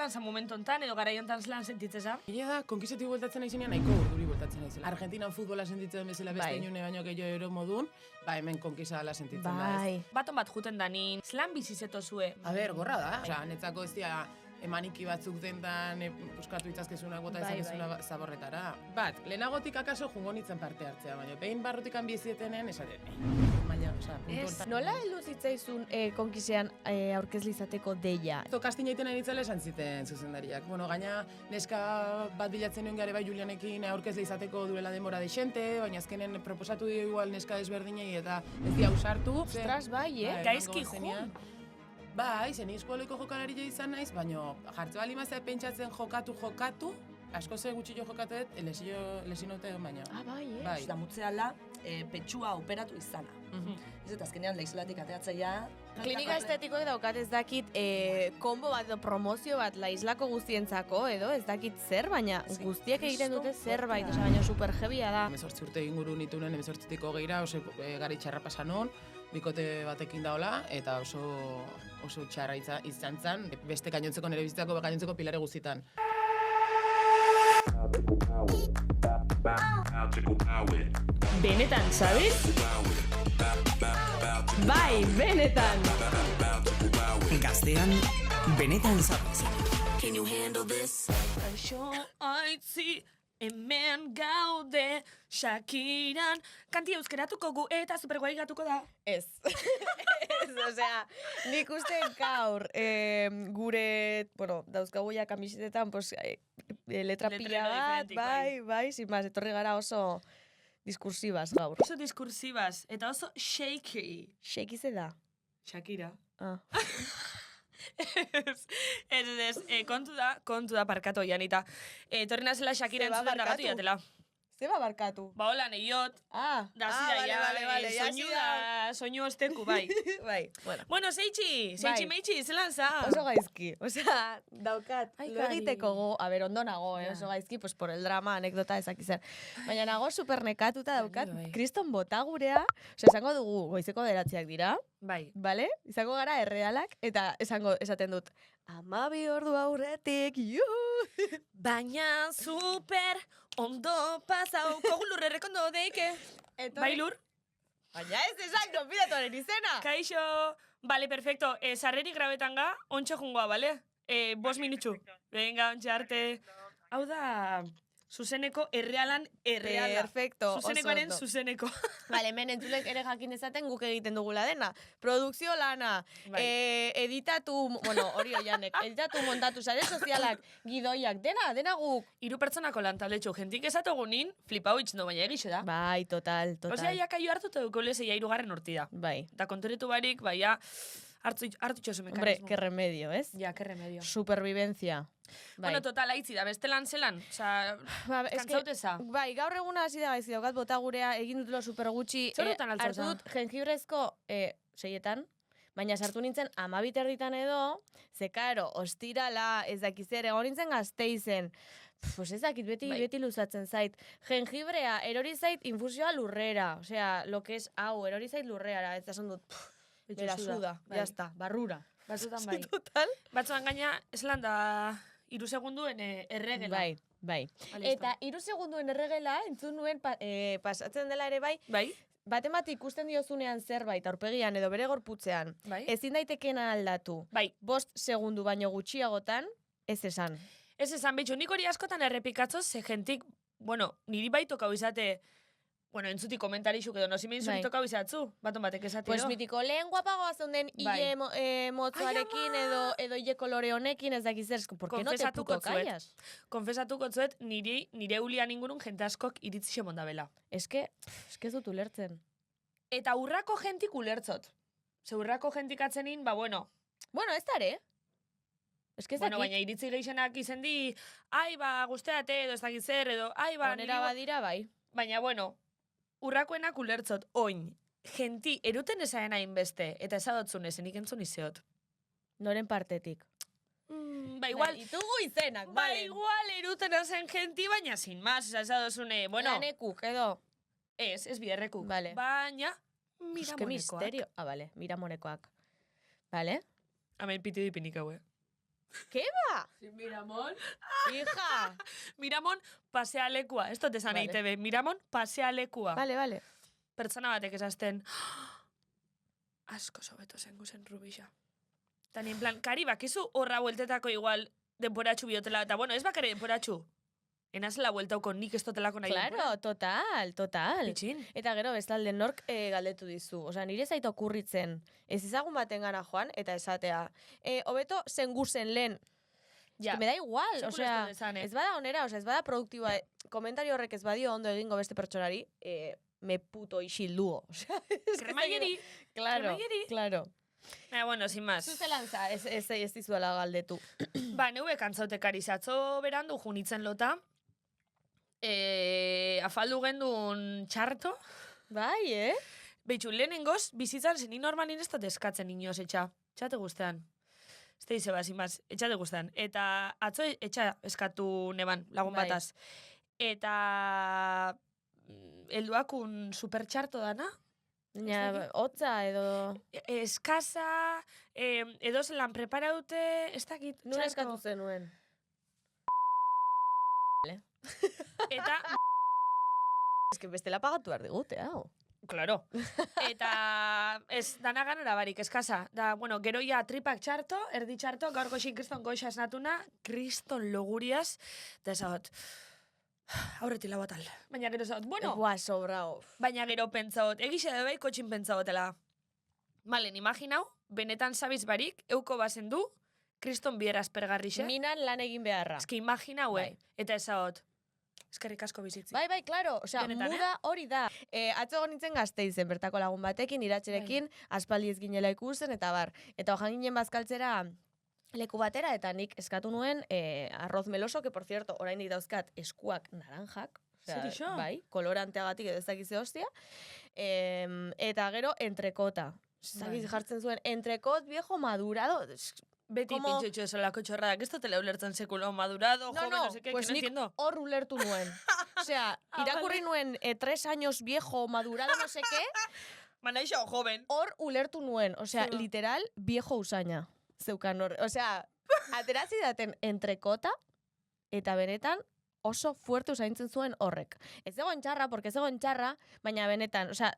zelan za momentu hontan, edo garai hontan zelan sentitzeza? Egia da, konkistetik bueltatzen naizenean nahiko urduri bueltatzen naizela. Argentinan futbola sentitzen bezala beste inune baino gehiago ero modun, hemen konkisa dela sentitzen da, ez? Baton bat juten danin, zelan bizizeto zue? A ber, gorra da. Osea, netzako ez dira emaniki batzuk dendan puskatu itzazkezunak bota ezakezuna zaborretara. Bat, lehenagotik akaso jungo nintzen parte hartzea, baina behin barrutikan bizietenen esaten. Nola heldu zitzaizun konkisean aurkezle izateko deia? Casting egiten nitzela esan ziten zuzendariak. Bueno, gaina neska bat bilatzen nuen gare bai Julianekin aurkezle izateko duela denbora dexente, baina azkenen proposatu dio igual neska desberdinei eta ez di ausartu. Ostras, bai, Gaizki jun. Bai, zen eskualoiko jokalarila izan naiz, baina jartze bali mazea pentsatzen jokatu, asko ze gutxillo jokatu dut, lesinote baina. Bai, Bai. Da mutzeala, petxua operatu izana. Ez eta azkenean leizolatik ateatzaia. Klinika estetikoek daukat ez dakit konbo bat edo promozio bat laislako guztientzako edo ez dakit zer, baina guztiek egiten dute zerbait, baina super heavya da. 18 urte inguru nitunen, 18-tiko geira, oso gari txarra pasan hon, bikote batekin daola, eta oso txarra izan zen, beste gainontzeko nire bizitzako, gainontzeko pilare guztietan. Benetan, sabes? Bai, benetan! Gaztean, benetan sabes. Can you handle this? Aixo, aitzi, hemen gaude, Shakiran. Kanti euskeratuko gu eta superguai gatuko da. Ez. Osea, nik uste gaur gure, dauzkagu ja kamisetetan, letra pila bat, bai, sin más, etorri gara oso diskursibas gaur. Oso diskursibas, eta oso shaky. Shaky ze da? Shakira. Ez, kontu da parkatu Janita. Etorri nazela Shakira entzuten dagatu jatela. Zeba barkatu? Ba, hola, nehiot. Da zida, soinu osteku, bai. Bueno, zeitxi meitxi, zelan za? Oso gaizki, osea, daukat, lo egiteko ondo nago, oso gaizki, pues por el drama, anekdota ezakizer. Baina nago supernekatuta daukat, kriston botagurea, osea, esango dugu, goizeko 9 dira, bai, bale? Izango gara errealak, eta esaten dut, 12 ordu aurretik, juhu! Baina super ondo pasau, kogulur errekondo deike. Bai, Lur? Baina ez esan konfidatuaren izena! Kaixo! Bale, perfecto. Sarrerik grabetan ga, ontsa jungoa, bale? 5 minutxu. Venga, ontsa arte. Hau da, zuzeneko errealan erreala. Perfecto, Zuzenekoaren zuzeneko. Bale, hemen entzulek ere jakin dezaten guk egiten dugula dena. Produkzio lana, editatu, hori oianek, editatu, montatu, sare sozialak, gidoiak, dena guk. 3 pertsonako lan taldetxo, jentik esatu gunin, flipau itxendo, baina egixe da. Bai, total. Osea, jakaio hartu duko lezei 3. urtida. Bai. Eta kontoretu barik, baia, hartu txosu mekanismo. Hombre, que remedio, ez? Ja, que remedio. Supervivencia. Bueno, total, haitzi da, bestelan zelan? Osa, kantzauteza? Bai, gaur eguna hasi da gaizki daukat botagurea, egin dutelo super gutxi. Zer dutan altzauza? Hartu dut jengibrezko 6etan, baina sartu nintzen 12 erditan edo, zekaro, ostirala, ez dakizer, egon nintzen Gasteizen. Pues ez dakit, beti luzatzen zait. Jengibrea, erori zait infusioa lurrera. Osea, lo que es hau, erori zait lurreara. Ez da son dut, bera suda, jazta, barrura. Batzutan bai. Total. Batzutan gaina, eslan da 3 segunduen erregela. Bai. Eta 3 segunduen erregela, entzun nuen pasatzen dela ere bai, baten bat ikusten diozunean zerbait, aurpegian edo bere gorputzean, ezin daitekena aldatu. 5 segundu baino gutxiagotan, ez esan. Ez esan, betxo, nik hori askotan errepikatzoz, ze jentik, niri bai tokau izate, entzuti komentarixuk edo, nozimen zuri tokau izatzu, baton batek esatero. Pues mitiko, lehen guapagoa zeunden hile motzoarekin edo hile kolore honekin, ez dakiz ¿por qué no te puto callas? Konfesatuko zuet, nire ulian ingurun jente askok iritzixe mondabela. Ez ez dut ulertzen. Eta urrako jentik ulertzot. Ze urrako jentik atzenin, Bueno, ez dare. Baina iritzi geixenak izen di, guzteate edo ez dakiz zer, edo, Onera badira, bai. Baina, urrakoenak ulertzot, oin, genti, eruten esaen hainbeste, eta esadotzun esenik entzun izeot. Noren partetik? Igual... Itugu izenak, bale. Igual eruten esaen genti, baina sin más, esadozune, Lanekuk, edo? Ez biherrekuk. Vale. Baina, mira monekoak. Vale, mira monekoak. Vale? Hemen piti dipinik haue. ¿Qué va? Miramon. Hija. Miramon pasealekua. Ez dut esan Vale. EITB. Miramon pasealekua. Vale. Pertsona batek esazten. Asko sobeto zen guzen Rubixa. Eta en plan, kari, bakizu horra bueltetako igual denporatxu biotela. Eta bueno, ez bakare denporatxu. Enazela bueltauko nik ez totelako nahi Claro, total. Pitxin. Eta gero, bestalde nork galdetu dizu. Osea, nire zait okurritzen. Ez ezagun baten gana joan, eta esatea. Hobeto zen guzen lehen. Ja. Me da igual, Sekula osea, ez dut esan, ez bada onera, osea, ez bada produktiboa, komentario horrek ez badio ondo egingo beste pertsonari, me puto isilduo. Osea, Kremaieri. Claro, Kremaieri. claro. Bueno, sin más. Zuzelantza, ez dizuela galdetu. Ba, neue kantzautekari zatzo berandu junitzen lota. Afaldu gendun txarto. Bai, Beitxu, lehenengoz, bizitzan zeni normalin ez dut eskatzen inoz etxa. Etxate guztean. Ez da izeba, sin más, etxate guztean. Eta atzo etxa eskatu neban, lagun Bai. bataz. Eta helduakun super txarto dana. Baina, hotza edo... Eskasa, edo zelan preparaute, ez dakit, Nura eskatu zenuen. Eta, Ez que bestela pagatu behar digute, hau. claro. Eta ez dana ganora barik eskasa. Da, bueno, gero ja tripak txarto, erdi txarto, gaur goxin kriston goxa esnatuna, kriston loguriaz, eta esagot, aurreti lau atal. Baina gero esagot, bueno, Buah, sobrao. baina gero pentsaot, egixe da bai kotxin pentsaotela. Malen, imaginau, benetan sabiz barik, euko bazen du, kriston bieraz pergarrixe. Minan lan egin beharra. Eski imaginau, Bai. Eta esagot, eskerrik asko bizitzi. Bai, claro. Osea, Benetan, muda hori da. Atzo egon nintzen Gasteizen, bertako lagun batekin, iratxerekin, aspaldi ez ginela ikusten, eta bar. Eta hojan ginen bazkaltzera leku batera, eta nik eskatu nuen arroz meloso, que por cierto, oraindik dauzkat eskuak naranjak. Zer iso? Bai, koloranteagatik edo ez dakize hostia. Eta gero, entrekota. Zagiz jartzen zuen, entrekot viejo madurado. Beti Como- pintxotxo esolako txorradak, ez dutela ulertzen sekulo madurado, joven, no sé qué, pues que no nik entiendo. hor ulertu nuen. Osea, irakurri nuen 3 años viejo, madurado, no sé qué, Manaixo, joven. hor ulertu nuen. Osea, Zer ba? literal, viejo usaina. Zeukan hor. Osea, aterazi daten entrekota, eta benetan, oso fuerte usaintzen zuen horrek. Ez zegoen txarra, porque ez zegoen txarra, baina benetan, osea,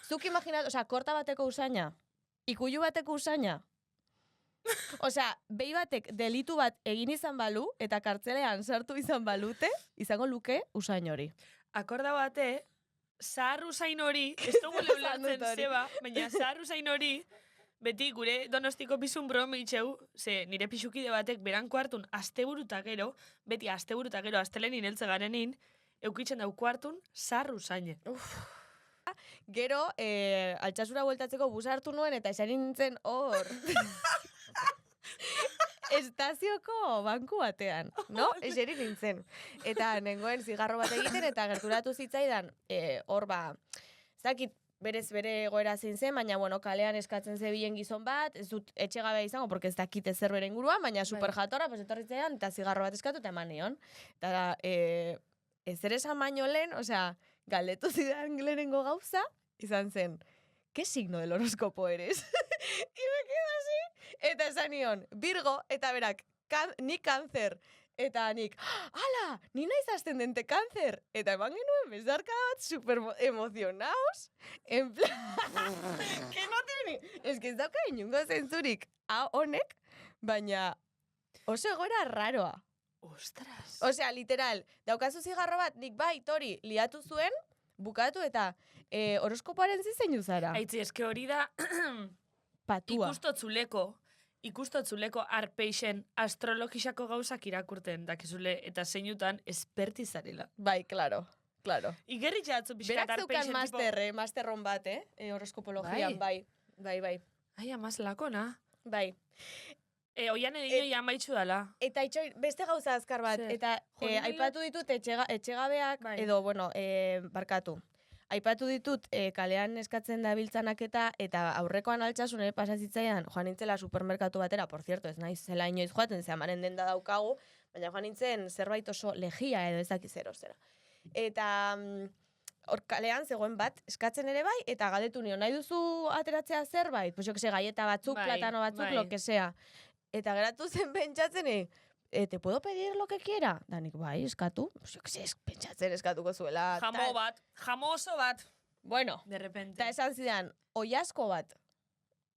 zuk imaginat, osea, korta bateko usaina, ikuilu bateko usaina, osea, behi batek delitu bat egin izan balu, eta kartzelean sartu izan balute, izango luke usain hori. Akorda bate, zahar usain hori, ez dugu Esan ulertzen dut hori. zeba, baina zahar usain hori, beti gure donostiko pizun brome itxeu, ze nire pixukide batek beranko hartun asteburuta gero, beti asteburuta gero astelenin heltze garenin, eukitzen dauko hartun zahar usaine. Gero, altxasura bueltatzeko busa hartu nuen, eta esan nintzen hor. Estazioko banku batean, no? Eseri nintzen. Eta nengoen zigarro bat egiten, eta gerturatu zitzaidan, hor ba, ez dakit, berez bere egoera zein zen, baina bueno, kalean eskatzen zebilen gizon bat, ez dut etxegabea izango, porque ez dakit ezer bere inguruan, baina super jatorra, pues etorri zitzaidan, eta zigarro bat eskatu, eta eman nion. Eta ezer esan baino lehen, osea, galdetu zidan lehenengo gauza, izan zen, ¿qué signo del horóscopo eres? Y me quedo así, eta esan nion, Virgo, eta berak, ni cáncer. Eta nik, ala, ni naiz ascendente cáncer. Eta eman genuen bezarkada bat super emozionaos. En plan, que no tiene... Es que ez dauka inungo zentzurik honek, baina oso egoera raroa. Ostras. Osea, literal, daukazu zigarro bat, nik bai, tori, liatu zuen, bukatu eta horoskopoaren zizeinu zara. Aitzi, eske hori da, Patua. ikustotzuleko arpeixen astrologixako gauzak irakurten dakizule eta zeinutan espertizarela. Bai, claro. Igerri jatzu pixkat Berak zeukan arpeixen masterron bat, horoskopologian, bai. Ai, amaz lakona. Bai. Oian edino jamaitxu dala. Eta itxoin, beste gauza azkar bat, Zer? eta Jo, nire- aipatu ditut etxegabeak, Bai. edo, bueno, barkatu. Aipatu ditut kalean eskatzen dabiltzanak eta aurrekoan altxasun ere pasazitzaidan, joan nintzela supermerkatu batera, por cierto, ez naiz zela inoiz joaten, ze amaren denda daukagu, baina joan nintzen zerbait oso legia edo ez dakiz zera. Eta hor kalean zegoen bat eskatzen ere bai, eta galdetu nion, nahi duzu ateratzea zerbait? Pues jo que se, galleta batzuk, Bai, platano batzuk, bai. lo que sea. Eta geratu zen pentsatzen, ¿te puedo pedir lo que quiera? Da nik, bai, eskatu. Jo, pentsatzen eskatuko zuela. Jamo bat, jamo oso bat. Bueno, De repente. eta esan zidan, oiasko bat.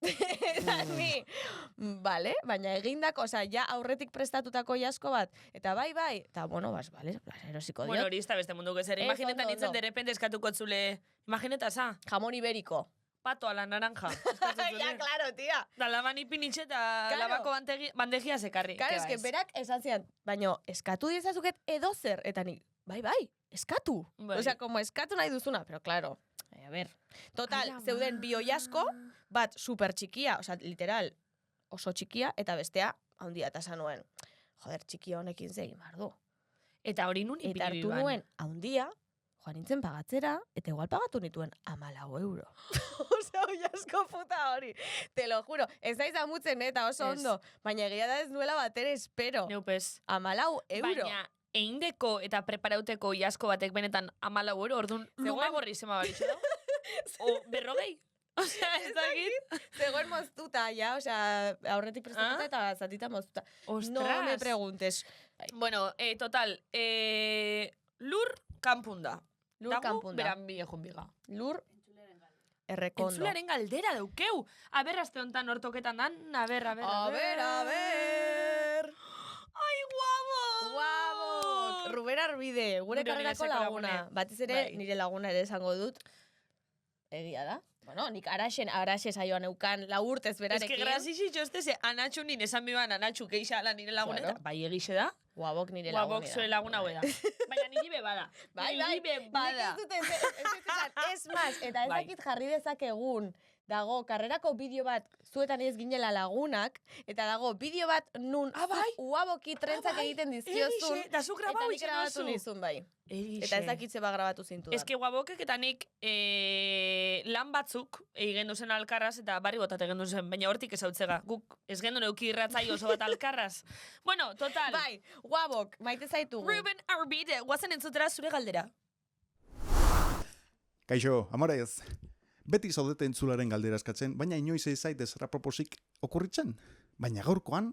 Eta ni, vale, baina egindako, ja aurretik prestatutako oiasko bat. Eta bai, eta bueno, vale, erosiko diot. Bueno, hori ez da beste munduko ezer. Ez, Imagineta ondo, nintzen ondo. de repente eskatuko zule. Imagineta, za? Jamón ibérico. Pato a la naranja. Eskatzen zule. Ja, claro, tia. Da laban ipinitxe eta Claro. labako bandegia zekarri. Claro, es que berak esan zidan, baina eskatu diezazuket edozer, eta nik, bai, eskatu. Bai. Osea, como eskatu nahi duzuna, pero claro, a ver. Total, Ai, zeuden bi oiasko, bat super txikia, osea, literal, oso txikia, eta bestea, handia eta zanuen. Joder, txikia honekin zegin bardu. Eta hori nun Eta ipini hartu biban. nuen, handia, joan nintzen pagatzera, eta igual pagatu nituen 14 euro. Osea, oiasko puta hori. Te lo juro, ez naiz amutzen eta oso Ez. ondo, baina egia da ez nuela batere espero. Neupez. 14 euro. Baina, eindeko eta preparauteko iasko batek benetan 14 euro, orduan luma gorri zema baritxo da. O, 40. Osea, ez dakit. Zegoen moztuta, ja, osea, aurretik prestatuta eta zatita moztuta. Ostras. No me preguntes. Bueno, total, lur kanpunda. Lur Dago, kanpunda. beran bile junbiga. Lur errekondo. Entzularen galdera daukeu. Aber, azte honetan hortoketan dan, a ber. A ver. Ai, guabo! Guabo! Ruben Arbide, gure Gure karrerako unibertseko laguna. lagune. Batez ere, Bai. nire laguna ere esango dut. Egia da. Bueno, nik araxe saioan eukan 4 urtez Ez berarekin. que grasixi txosteze, anatxu nien esan biban, anatxu keixa ala nire laguneta. Claro. Bai, egixe da. Guabok nire laguna. Guabok zure laguna da. Baina niri be bada. Bai, Niri be bada. Nik ez más, eta ez Bai. dakit jarri dezakegun, dago, karrerako bideo bat, zuetan ez ginela lagunak, eta dago, bideo bat nun bai? uaboki trentzak bai, egiten dizkiozun, Egixe, da zu grabau eta nik itxen grabatu duzu. nizun, bai. Egixe. Eta ez dakit zeba grabatu zintu da. Ez que guabokek eta nik lan batzuk egin duzen alkarraz eta barri botat egin duzen, baina hortik ezautzega. Guk ez gendu neuki irratzai oso bat alkarraz. Bueno, total. Bai, guabok, maite zaitugu. Ruben Arbide, guazen entzutera zure galdera. Kaixo, amorez. Beti zaudete entzularen galdera eskatzen, baina inoiz ez zait ezera proposik okurritzen. Baina gaurkoan,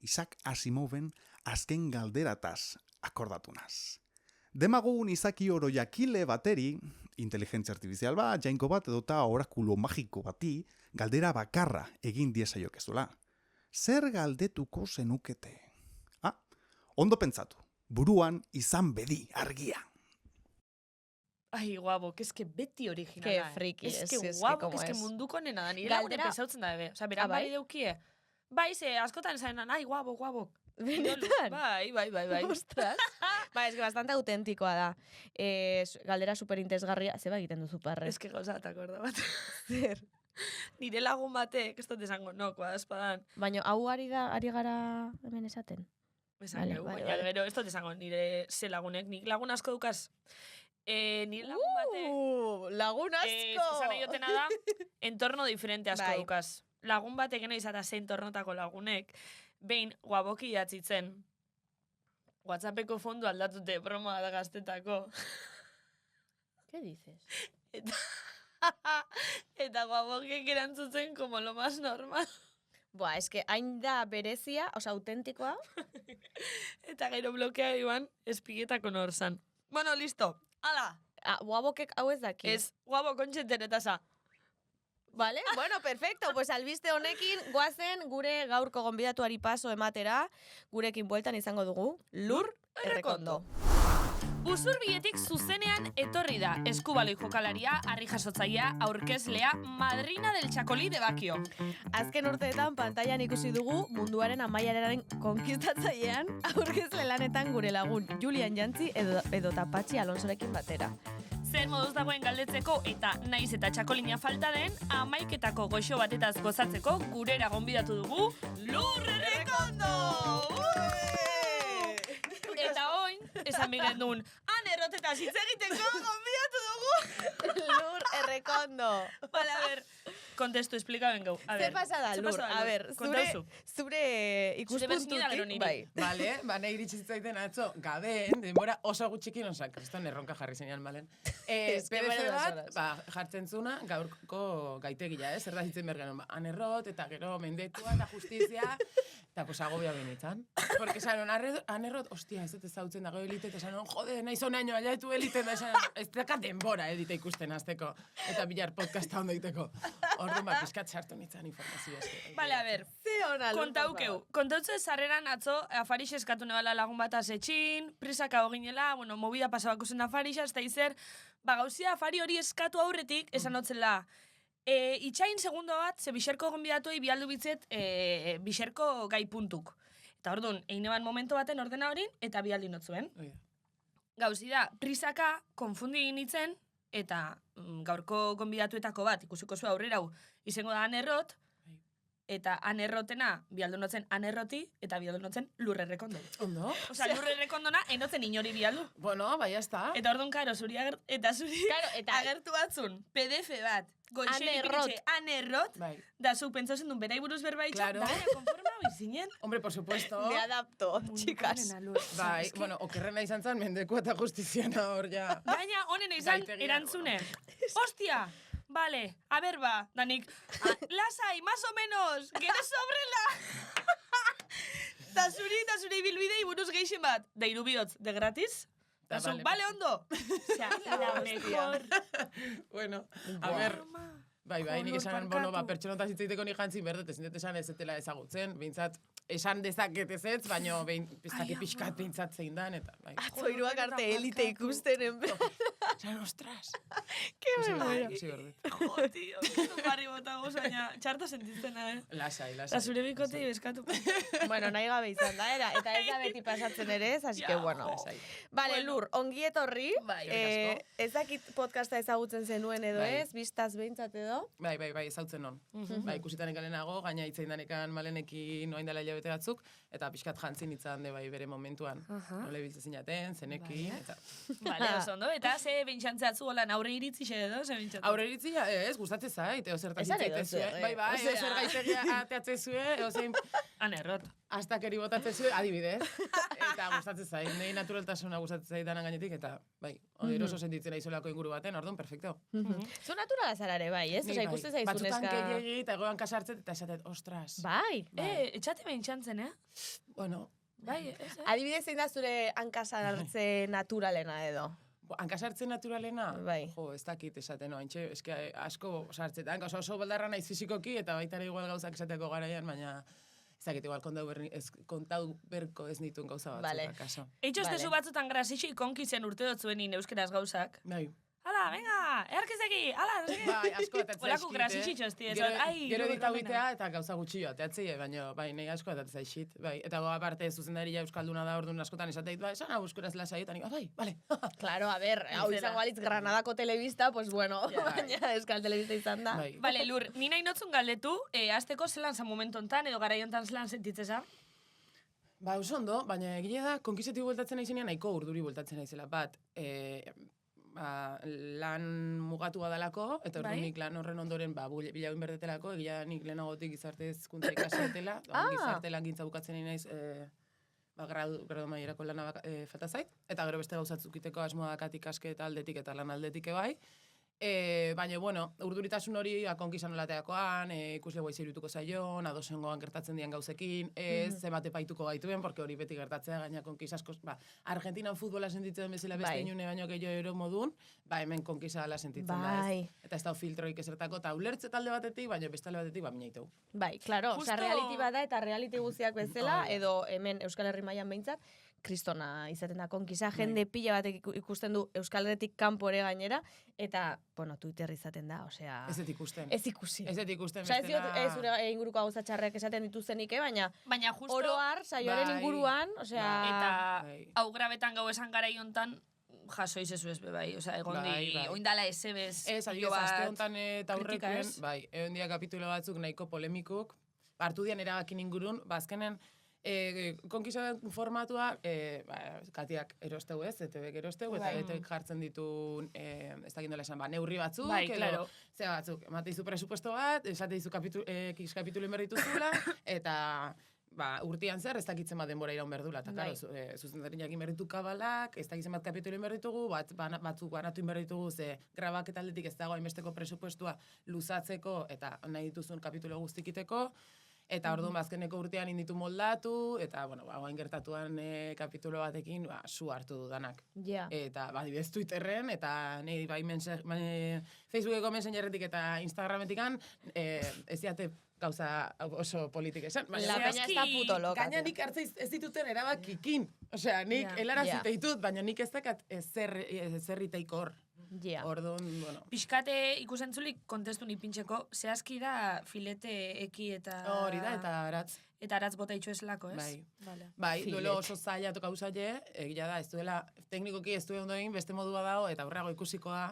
Isaac Asimoven azken galderataz akordatunaz. Demagun izaki oroiakile bateri, inteligentzia artifizial bat, jainko bat edota orakulo magiko bati, galdera bakarra egin diesaiokezula. Zer galdetuko zenukete? Ondo pentsatu, buruan izan bedi argia. Ai, guabok, eske beti originala. Ke friki, eske eske guabok, como eske es. munduko nena da. Nire Galdera- lagunek pesautzen da ebe. Osa, beran bai? bai deukie. Bai, ze, askotan esan, ai, guabok. Benetan? Bai. Ostras. Ba, es que bastante autentikoa da. Galdera superintesgarria, zeba egiten duzu parre. Eske gauza bat akorda bat. Zer. Nire lagun batek, ez dut esango, no, kuadazpadan. Baina hau ari gara hemen esaten. Esan Vale, geu, vale, baina vale. gero, ez dut esango, nire ze lagunek, nik lagun asko dukaz. Nire lagun batek, Lagun asko! esan nahi dutena da, entorno diferente asko Bai. dukaz. Lagun batek geno izata ze entornotako lagunek, behin guaboki idatzitzen. WhatsAppeko fondu aldatute promoa da gaztetako. ¿Qué dices? Eta guabokek erantzutzen como lo más normal. Buah, es que hain da berezia, oza, autentikoa. Eta gero blokea iban espiguetako norzan. Bueno, listo. Hala, Guabokek hau ez daki. ez guabo kontxeten eta za. Vale? Bueno, perfecto. Pues albiste honekin, guazen gure gaurko gonbidatuari paso ematera, gurekin bueltan izango dugu, Lur Errekondo. Usurbiletik zuzenean etorri da. Eskubaloi jokalaria, harri jasotzailea, aurkezlea, madrina del txakoli de bakio. Azken urteetan pantailan ikusi dugu munduaren amaiararen konkistatzailean aurkezle lanetan gure lagun Julian Jantzi edo Patxi Alonsorekin batera. Zer moduz dagoen galdetzeko eta naiz eta txakolina falta den, amaiketako goxo batetaz gozatzeko gurera gonbidatu dugu Lur Errekondo! Eta oin, esan bigen duen, han errotetaz hitz egiteko gonbidatu dugu! Lur Errekondo. Bala, a ber, kontestu esplika bengau. A Ze ver, pasa da, ze Lur? pasa da, A Lur? ber, Kontauzu. zure berzina gero niri. ikuspuntutik, bai. Vale, nahi iritsi zitzaiten atzo, gabeen, denbora oso gutxikin osak, kriston erronka jarri zeinan malen. Ez que PDF bueno, bat, horas. jartzen zuna, gaurko gaitegia, zer da zitzen bergenon, anerrot, eta gero mendetua, eta justizia, eta pues agobia benitzan. Porque sanon, anerrot, ostia, ez dut ezautzen dago elite, eta sanon, jode, nahi zonaino, alaitu elite, eta sanon, ez deka denbora elite ikusten azteko, eta bilar podcasta ondo egiteko. Orduan, pizkat sartu nintzen informazio. Vale, a ver, Ze ona, Lur, kontaukeu. Kontautze sarreran atzo afarix eskatu nebala lagun bat azetxin, prisaka hoginela, bueno, movida pasabako zen afarixa, ez da izer, gauzia afari hori eskatu aurretik, esan otzela, itxain segundo bat, ze bixerko gonbidatuei bialdu bitzet bixerko gai puntuk. Eta orduan, eineban momento baten ordena horin, eta bialdi notzuen. Gauzi da, prisaka konfundi nintzen, eta gaurko gonbidatuetako bat, ikusiko zu aurrera hau, izango da anerrot, eta anerrotena bialdu notzen anerroti, eta bialdu notzen lurrerrekondo. Ondo? Osa, lurrerrekondona enotzen inori bialdu. Bueno, bai, ezta. Eta orduan, karo, zuri Claro, eta- agertu batzun, PDF bat, goixen Anerrot. ipinitxe anerrot, Bai. da zu pentsauzen duen berai buruz berbaitza, Claro. baina konforma bizinen. Hombre, por supuesto. Me adapto, chicas. Bai, bueno, okerrena izan zen, mendekua eta justiziana hor ja. Baina honen izan Gaitegia, erantzune. Hostia, vale, a ver ba, danik, lasai, más o menos, gero sobrela. Ta zuri bilbidei buruz geixen bat, da irubihotz, de gratis? Ta Ta zu, vale. vale, ondo. Osea, la mejor. Bueno, a ver, bai, nik Kolor esan, parkatu. bueno, pertsonotaz hitz egiteko ni jantzin berdet, ezin dut esan ez zetela ezagutzen, behintzat, esan dezaket ez ez, baina pixkat behintzat zein dan, eta, bai. Atzo hiruak arte elite ikusten Esan, ostras. Ke Ikusi memoria. berdet, ikusi berdet. Jo, tío, kriston barri botagoz, baina txarto sentitzena, Lasai. Ta zure bikotei beskatu. Bueno, nahi gabe izan da, eta ez da beti pasatzen ere ez, así que bueno. Lasai. Vale, Lur, ongi etorri. Bai, Ez dakit podcasta ezagutzen zenuen edo Bai. ez, biztaz behintzat edo. Bai, ezautzen non. Bai, ikusitanek alenago, gaina hitzein danekan malenekin noain dela hilabete batzuk, eta pixkat jantzin itzan de bai bere momentuan. Nola ibiltzen zinaten, zenekin, eta... Vale, oso ondo, eta ze bintxantzeatzu golan aurre iritzi xe edo, ze bintxantzeatzu. Aurre iritzia, ez, gustatzen zait, eo zertaz Esan edo hitzaitezue. zer, Bai, osea. eo zer gaitegia ateatzen zue, eo zein Anerrot. astakeri botatzen zue, adibidez. Eta gustatzen zait, nahi naturaltasuna gustatzen zait danan gainetik, eta bai, eroso sentitzen naizolako inguru baten, orduan, perfecto. Zu naturala zara ere, bai, ez? Ni Osa, bai. ikusten zaizu Batzutan neska... gehiegi, eta egoan kasartzet, eta esatet, ostras. Bai. Etxate bintxantzen, Bueno, Bai, ez, Adibidez zein da zure hankasartze naturalena edo. hankasartzen naturalena? Bai. Jo, ez dakit esaten, no, eske asko sartzetan, oso baldarra naiz fizikoki, eta baita ere igual gauzak esateko garaian, baina ez dakit igual kontau berko ez nituen gauza batzuk, Vale. akaso. Eitxostezu batzutan grasixi konkizen urte dotzuenin euskeraz gauzak. Bai. Hala, venga, earkezeki, hala, no sé qué. Bai, asko atatzen Olako grasixitxos, tío. Ai, Gero Rubik edita Romena. bitea eta gauza gutxi ateatzei, baina bai, nahi asko atatzen zaixit. Bai, eta aparte zuzendaria euskalduna da orduan askotan esateit, bai, esan abuskuraz lasai, eta nik, bai, vale. Claro, a ber, hau izango alitz Granadako telebista, pues bueno, baina Euskal Telebista izan da. Bai. Vale, Lur, ni nahi notzun galdetu, azteko zelan za momentu hontan edo garaiontan zelan sentitzeza? Ba, oso ondo, baina egile da, konkizetik bueltatzen naizenean nahiko urduri bueltatzen naizela. Bat, lan mugatua dalako, eta orduan Bai. nik lan horren ondoren bilauin berdetelako, egia nik lehenagotik gizarte hezkuntza ikasietela, gizarte lan gintza bukatzen nahi naiz, gradu maierako lana falta zait, eta gero beste gauzatzuk iteko asmoa dakat ikasketa aldetik eta lan aldetik bai. Baina, bueno, urduritasun hori konkizan olateakoan, ikusle guai zeirutuko zaion, adosengoan gertatzen dian gauzekin, zenbat epaituko gaituen, porque hori beti gertatzea, gaina konkiz asko, Argentinan futbola sentitzen bezala beste Bai. inune baino gehiago modun, hemen konkiza dela sentitzen da, Bai. ez? Eta ez da filtroik ezertako, eta ulertze talde batetik, baina beste talde batetik, minaitu. Bai, claro, Justo- oza, reality bada eta reality guztiak bezala, edo hemen Euskal Herri mailan behintzat, kristona izaten da konkisa, jende pila batek ikusten du Euskal Herritik kanpo ere gainera, eta, bueno, Twitter izaten da, osea... Ez dut ikusten. Ez ikusi. Ez dut ikusten Osea, ez diot zure inguruko gauza txarrak esaten dituztenik, baina Baina justo... oroar, saioaren Bai. inguruan, osea... Eta Bai. hau grabetan gau esan gara hontan jaso izezu ez be bai, osea, egondi, Bai. oindala esebez. Ez, adibidez, aste honetan eta kritika, aurrekuen, ez? bai, egon dia kapitulo batzuk nahiko polemikuk, hartu dian erabakin ingurun, azkenen, Konkisaren formatua, Katiak erosteu ez, ETBek erosteu, eta ETBek jartzen ditu, ez dakit nola esan, neurri batzuk, Bai, claro. Zea batzuk, emate dizu presupuesto bat, esate dizu X kapitulu inberdituzula, eta urtean zer, ez dakitzen bat denbora iraun berdula, eta karo, zuzendari jakin berditu kabalak, ez dakitzen bat kapitulu inberditugu, batzuk banatu inberditugu, ze grabak aldetik ez dago hainbesteko presupuestua luzatzeko, eta nahi dituzun kapitulo guztikiteko, eta orduan azkeneko urtean inditu moldatu, eta, guain gertatuan kapitulo batekin, su hartu dudanak. Ja. Eta, dibidez Twitterren, eta nahi Facebookeko Messengerretik eta Instagrametikan, ez diate gauza oso politik esan. La peña está puto loca. Gaina nik hartzeiz ez dituten erabakikin. Osea, nik helarazite ditut, baina nik ez dakat zerriteik hor. Ja. Orduan, Pixkate ikusentzulik kontestu nipintxeko, zehazki da filete eki eta... Hori da, eta aratz. Eta aratz bota itxu eslako, ez? Bai. Vale. Bai, duelo oso zaila toka usaile, egia da, ez duela, teknikoki ez du ondoen, beste modua dago, eta aurrago ikusikoa,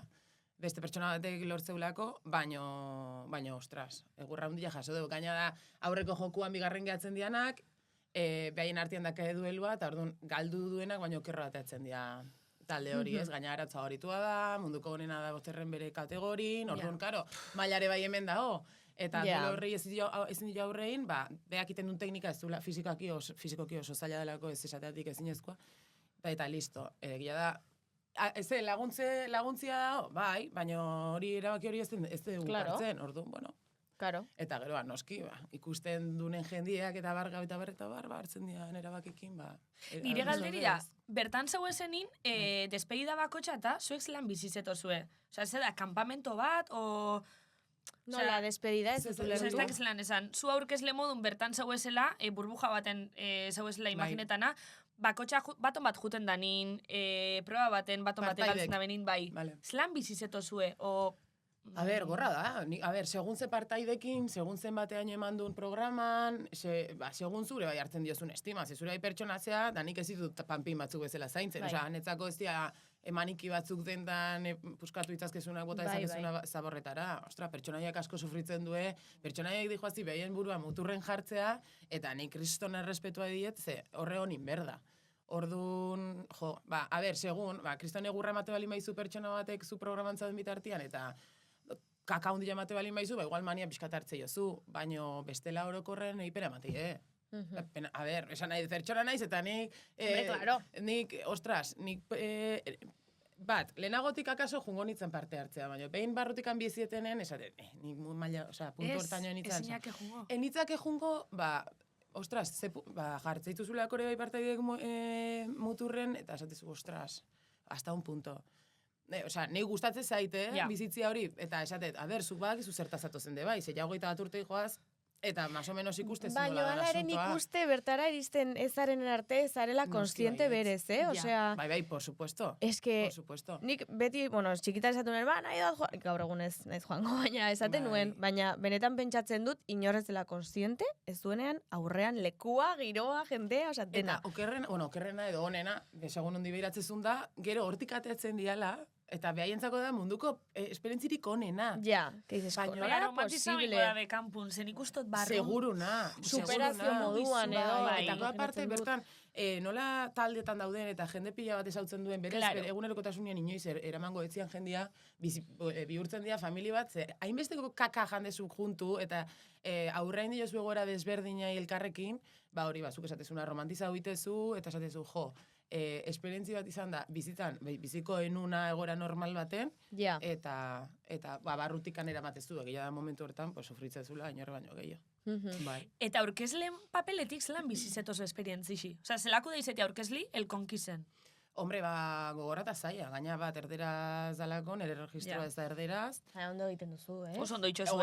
beste pertsona batek lortzeulako, baino, ostras, egurra hundila jaso dugu, gaina da, aurreko jokuan bigarren gehatzen dianak, behaien artean daka duelua, eta orduan galdu duenak, baino okerro bateatzen dia talde hori, ez? Gaina aratza horitua da, munduko honena da bosterren bere kategorin, orduan, karo, mailare bai hemen dago. Eta duelo horri ezin dira aurrein, beak iten duen teknika ez duela fizikoki oso zaila delako ez esateatik ezinezkoa, eta listo. Egia da, laguntzia da, bai, baina hori erabaki hori ez dugu hartzen, orduan, bueno. Claro. Eta gero, noski, ikusten dunen jendiak eta bar, hartzen dira erabakikin, Nire galderi da, bertan zeuezenin, despedida bakotxa eta zuek zelan bizizeto zue. Osa, ez da, kampamento bat, o... Nola, despedida ez dut Ez da zelan esan, zu aurkezle modun bertan zeuezela, burbuja baten zeuezela imaginetana, bakotxa baton bat juten danin, proba baten baton baten galtzen da benin, bai. Zelan bizizeto zue, o... A ber, gorra da. Segun ze partaidekin, segun zen batean eman duen programan, segun zure bai hartzen diozun estima. Zure bai pertsonazea, da nik ez ditut panpin batzuk bezala zaintzen. Osa, netzako ez dira emaniki batzuk dendan puskatu itzazkezunak bota ezakezuna zaborretara. Ostra, pertsonaiak asko sufritzen due, pertsonaiak dijoazi behien burua muturren jartzea, eta nik kriston errespetua diet, ze horre honin berda. Orduan, segun, kriston egurra emate bali maizu pertsona batek zu programantzaren bitartian, eta kaka hundi emate bali maizu, igual mania pixkat hartzei jozu, baino bestela orokorren eipera ematei, esan nahi, pertsona naiz, eta nik, lehenagotik akaso jungo nitzen parte hartzea, baina behin barrutikan bizietenen, esaten, nik maila, puntu hortaino enitzen. Ez eniake jungo. Enitzake jungo, ostras, jartzeitzu zuleak ere bai partaidek muturren, eta esatezu, ostras, hasta un punto. Nei gustatzen zaite, bizitzia hori, eta esatet, zuk badakizu zertaz atozen de bai, ze ja 21 urte joaz, eta más o menos ikusten baina nola da hala ere asuntoa. nik uste bertara iristen ezaren arte zarela konstiente berez, Osea, bai, por supuesto. Es que por supuesto. nik beti, txikitan esatu nuen, nahi dut joan, gaur egun ez naiz joango, baina esaten nuen, baina benetan pentsatzen dut inorrez dela konstiente, ez duenean aurrean lekua, giroa, jendea, osea, dena. Eta okerrena edo honena, segun hondi behiratzezun da, gero hortik ateatzen diala, eta behaientzako da munduko esperientzirik onena. Ja, que dices, Baina romantizamengo da bekampun, zen ikustot barru. Seguruna. Superazio moduan edo. Eta aparte, bertan, nola taldetan dauden eta jende pila bat esautzen duen, berez, egunerokotasunean inoiz eramango etzian jendia, bihurtzen dira familia bat, hainbesteko kaka jandezuk juntu, eta aurrein diozu egora desberdinai elkarrekin, hori bazuk esatezuna romantizau itezu, eta esatezu, esperientzi bat izan da, bizitzan, biziko enuna egora normal baten, eta barrutikan eramatezu, egia da momentu hortan, sofritzezula, inor baino gehiago. Eta aurkezleen papeletik zelan bizizetoz esperientzixi? Osa, zelako da izete aurkezli, el konkizen? Hombre, gogorata zaila, gaina bat erderaz dalako, nire registroa ez da erderaz. Ondo egiten duzu, Oso ondo itxozu,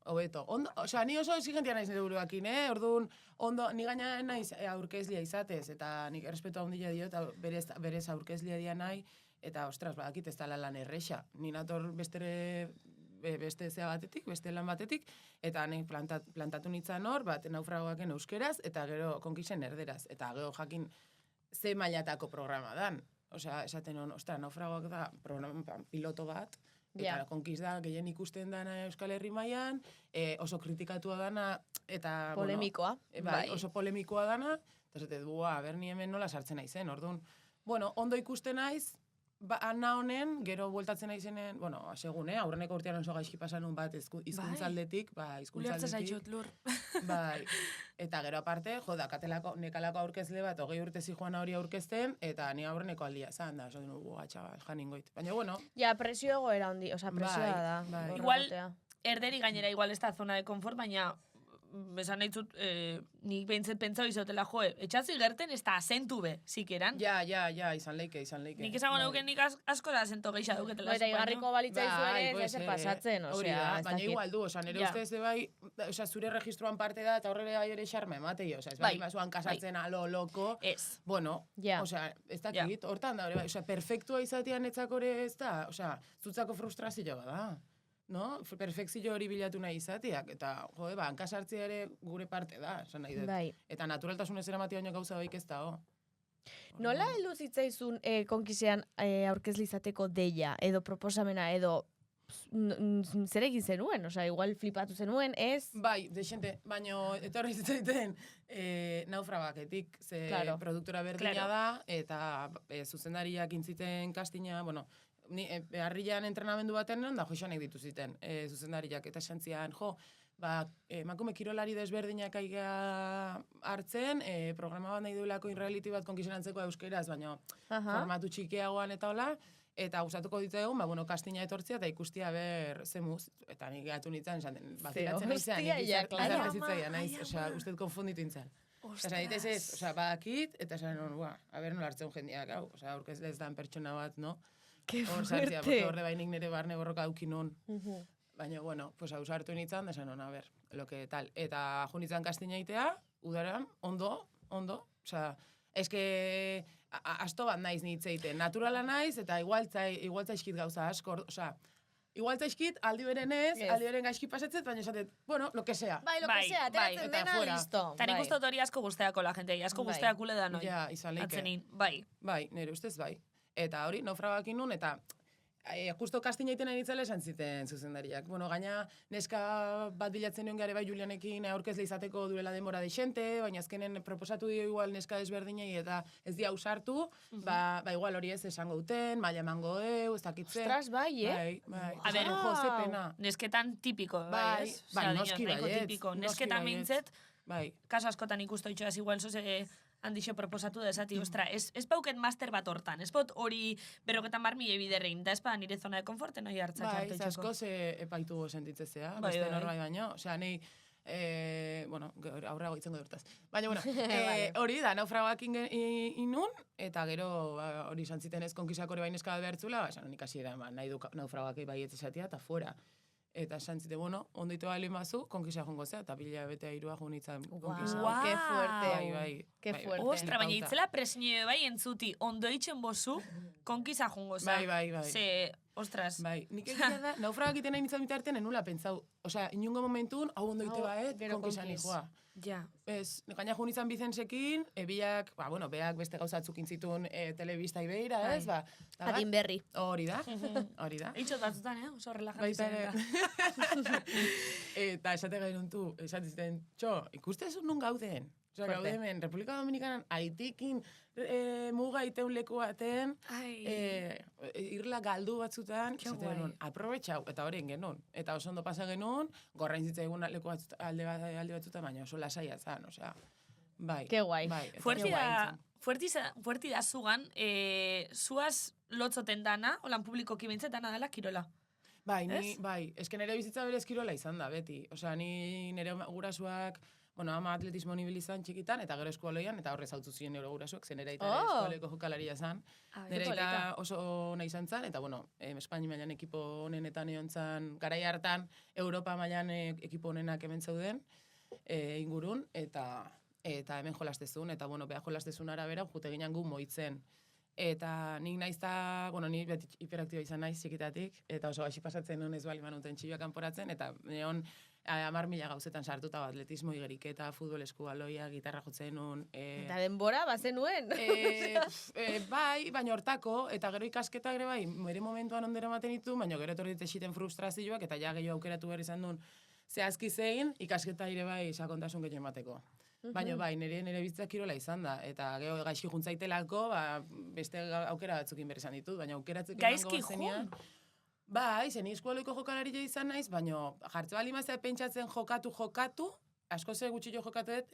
hobeto. Osea, ni oso exigentia naiz nire buruakin, orduan, ondo, ni gaina naiz aurkezlia izatez, eta nik errespetu handia dio, eta berez aurkezlia dia nahi, eta, ostras, badakit ez dala lan erresa. Ni nator beste zea batetik, beste lan batetik, eta nik plantatu nintzen hor, naufragoaken euskeraz, eta gero konkisen erderaz, eta gero jakin ze mailatako programa dan. Osea, esaten hon, naufragoak da programa piloto bat, Ja. Eta konkiz da, gehien ikusten dana Euskal Herri mailan, oso kritikatua dana, eta... Polemikoa. Bueno, bai, oso polemikoa dana, eta zate, aber ni hemen nola sartzen naizen, orduan. Bueno, ondo ikusten naiz, ana honen, gero bueltatzen naizenen, bueno, segun, aurreneko urtean oso gaizki pasanun bat hizkuntzaldetik, Ulertzen zaitxut, lur. Bai, eta gero aparte, nekalako aurkezle bat, 20 urte zijoan hori aurkezten, eta ni aurreneko aldia zan da, esan dugu, txabal, janingoit. Baina, bueno... Ja, presio egoera handi, oza, presioa da. Bai. Igual, erderi gainera, igual ez da zona de confort, baina esan nahi zut, nik behintzet pentsau izotela, etxatzi gerten ez da azentu be, zikeran. Ja, izan leike. Nik esango neuken nik asko da azento geixa duketela. Eta igarriko balitzaizu ere, ez pasatzen, osea, ez baina dakit. igual du, nire ustez de bai, zure registroan parte da, eta horre bai ere xarme ematei, ez bai mazuan kasartzen alo loko. Ez. Bueno, ez dakit, hortan da, perfektua izatean etzakore ez da, zutzako frustrazio da. No? Perfekzio hori bilatu nahi izateak, eta, hankasartzea ere gure parte da, esan nahi dut. Bai. Eta naturaltasunez eramatia baino gauza baik ez da, Nola heldu zitzaizun konkisean aurkezle izateko deia, edo proposamena, edo zer egin zenuen? Osa, igual flipatu zenuen, ez? Bai, desente, baino etorri zitzaiten naufragaketik, ze produktora berdina da, eta zuzendariak intziten kastina, bueno, ni beharrian entrenamendu baten non da joxanek ditu ziten zuzendariak, eta xantzian, emakume kirolari desberdinak aiga hartzen, programa bat nahi duelako inreality bat konkisen antzeko euskeraz, baina formatu txikiagoan eta hola, eta gustatuko ditugu, kastina etortzia eta ikustia ber zemuz, eta nik gatu nintzen, bazilatzen nintzen, izarte zitzaia, naiz, usted konfunditu nintzen. Esan ditez ez, bakit, eta esan nola hartzen jendeak, aurkezle ez dan pertsona bat, no? Hor sartzea, porque horre bainik nire barne borroka aukin nun. Baina, bueno, pues hau sartu nintzen, desan hona, lo que tal. Eta jo nintzen kastina itea, udaran, ondo, eske, asto bat naiz nitzeiten. Naturala naiz, eta igual zaizkit gauza asko, igual zaizkit, aldi beren ez, aldi beren gaizki pasatzet, baina esatet, bueno, lo que sea. Bai, lo que sea, ateratzen dena, listo. Eta nik uste hori asko guzteako la gente, asko guzteako le da noi. Ja, izan leike. Atzenin, bai. Bai, nire ustez bai. Eta hori, naufragakin nun, eta justo kastina iten nahi nitzela esan ziten zuzendariak. Bueno, gaina neska bat bilatzen nion gare bai Julianekin aurkezle izateko duela denbora deixente, baina azkenen proposatu dio igual neska desberdinei eta ez dia usartu, igual hori ez esango duten, maila emango ez dakitzen. Ostras, bai, Bai. A ber, Josepena. Nesketan tipiko, bai, ez? Bai, noski baiet. Nesketan mintzet, bai. kaso askotan ikusto itxoaz igual zoze handixe proposatu da esati, ostra, ez pauket master bat hortan, ez pot hori 50.000 biderrein, da ez pa nire zona de konforten hori hartzak hartu itxoko. Bai, asko epaitu sentitzezea, Bai, beste bai. norbait baino, osea, nahi, bueno, aurrago itzengo durtaz. Baina, bueno, hori da, naufragak inun, eta gero hori santziten ez konkizak hori bainezka behartzula, esan honik hasiera, nahi du naufragak baietz esatia, eta fuera. Eta santzite, bueno, ondoito bali mazu, konkisa jongo zea, eta 2 hilabete junitzen konkisa. Wow, qué fuerte. Bai. Qué fuerte. Ostra, baina itzela presine bai entzuti, ondo eitzen bozu, konkiza jongo za. Bai. Ze, ostras. Bai, nik egitea da, naufragak iten nahi nintzen bitartean enula pentsau. Osea, inungo momentun, hau ondoite baet, konkisa nijoa. Ja. Ez, gaina junitzen bizensekin, biak, beak beste gauzatzuk intzitun telebista ibeira, ez, Adin berri. Hori da. Eitxot batzutan, oso relajatu Baita zen. ere. Eta esate gainuntu, esatzen, ikuste nun gauden? Osea, gaude hemen, Republika Dominikanan, Haitikin muga iteun leku baten, irla galdu batzutan, esaten genuen, aprobetxau, eta horien genuen. Eta oso ondo pasa genuen, gorrain zitzaigun leku alde batzutan, baina oso lasaia zan, osea, bai. Ke guai. Fuerti da zugan, zuaz lotzoten dana, holan publikoki bintzetan dela kirola. Bai, esken nire bizitza berez kirola izan da, beti. Osea, ni nire gurasuak, ama atletismo nibil izan txikitan, eta gero eskualoian, eta horrez hautzu ziren nire gurasuak, zen nire eskualeko jokalaria zan. Nire oso nahi izan zan, eta Espainia mailan ekipo honenetan egon zan, garai hartan, Europa mailan ekipo honenak hemen zauden, ingurun, eta hemen jolastezun, eta beha jolastezun arabera, jute ginen gu moitzen. Eta nik naizta, ni beti hiperaktiba izan naiz txikitatik, eta oso gaixi pasatzen nuen ez bali manuten txibia kanporatzen, eta neon 10.000 gauzetan sartuta atletismo igeriketa, futbol eskubaloia, gitarra jotzen nun. Eta denbora, bazenuen. Bai, baina hortako, eta gero ikasketa ere bai, bere momentuan ondera ematen ditu, baina gero etorri ditexiten frustrazioak, eta ja gehiago aukeratu behar izan duen zehazki zein, ikasketa ere bai sakontasun gehien emateko. Baina bai, nire bizitzak kirola izan da, eta gero gaizki juntzaitelako, beste aukera batzukin berri izan ditut, baina aukeratzeko Gaizki jun? Bai, zen eskualoiko jokalaria izan naiz, baina jartze bali mazea pentsatzen jokatu, asko ze gutxillo jokatuet,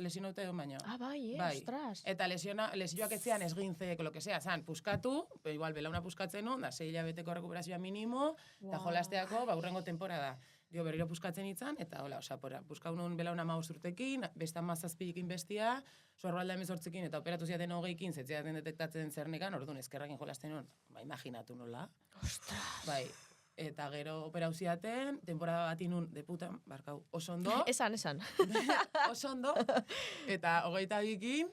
lesionote egon baino. Bai, ostras. Eta lesioak etzean esgintzek, lo que sea, zan, puskatu, igual belauna puskatzen nun, da 6 hilabeteko rekuperazioa minimo, eta jolasteako, urrengo temporada. Dio berriro puskatzen itzan, eta hola, puskau nun belauna 15 urtekin, beste 17 bestia, sorbalda 18ekin, eta operatu ziaten 20ekin, zetziaten detektatzen zernekan, orduan eskerrakin jolasten nun, imaginatu nola. Ostras. Bai, eta gero operau ziaten, temporada bat inun, de puta, barkau, oso ondo. Esan. Oso ondo. Eta 22ekin,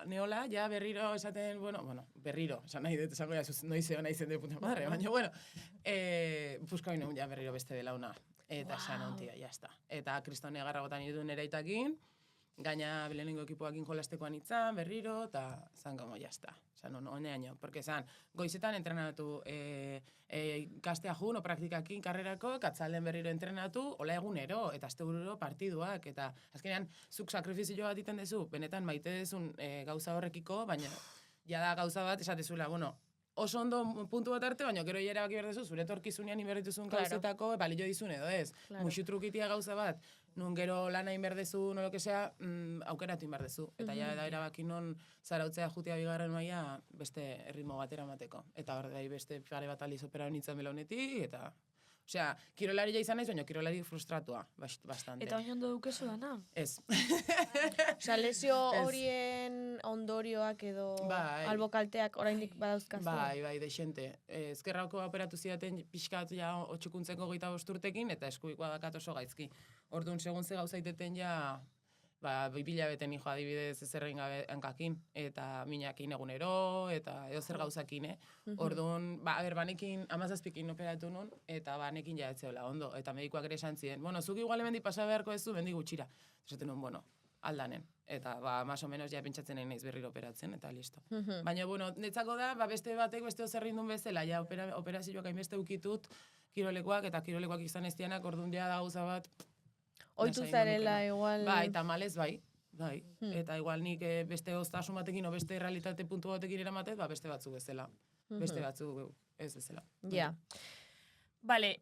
neola, ja berriro esaten, berriro, esan nahi dut, esango ja, noizeo nahi zen de puta madre, baina, puskau inun, ja berriro beste belauna. Eta esan ontia, jazta. Eta kristone agarragotan idun ereitakin, gaina lehenengo ekipoakin jolastekoan itzan, berriro, eta zan como jazta. Zan, honeaino, porque zan, goizetan entrenatu kastea jun, o praktikakin karrerako, katzalden berriro entrenatu, hola egunero, eta astebururo partiduak, eta azkenean, zuk sakrifizio bat iten dezu, benetan maite dezun gauza horrekiko, baina jada gauza bat esatezula, oso ondo puntu bat arte, baina gero erabaki behar dezu, zure torkizunean inberrituzun gauzetako, balio dizun edo ez. Muxu trukitia gauza bat, nun gero lana inberdezu, no lo que sea, aukeratu inberdezu. Eta ja da erabaki non zarautzea jutia bigarren maia beste erritmo batera mateko. Eta hor bai beste pare bat aliz opera nintzen belaunetik, eta... Osea, kirolari izan naiz, baina kirolari frustratua, bastante. Eta oin ondo dukezu dana? Ez. Osea, lesio horien ondorioak edo albokalteak oraindik badauzkazu? Bai, deixente. Ezkerrako operatu zidaten pixkat ja 8,25 urtekin, eta eskuikoa dakat oso gaizki. Orduan, segun ze gauzaiteten ja, 2000 beten hijo adibidez ezerrein gabe hankakin, eta minakin egunero, eta edo zer gauzakin, Orduan, banekin 17ekin operatu nun, eta banekin ja etzeola ondo, eta medikoak ere esan ziren, zuk igual hemendik pasa beharko ez du, bendi gutxira. Esaten nun, aldanen. Eta, más o menos, ja pentsatzen nahi naiz berriro operatzen, eta listo. Baina, netzako da, beste batek beste ozerrindun bezala, ja operazioak hainbeste ukitut, kirolekoak, eta kirolekoak izan ez dianak, orduan ja da gauza bat, oitu zarela, igual... Bai, tamalez, bai. Eta igual nik beste oztasun batekin, o beste realitate puntu batekin eramatez, beste batzuk bezala. Beste batzuk ez bezala. Ja. Bale,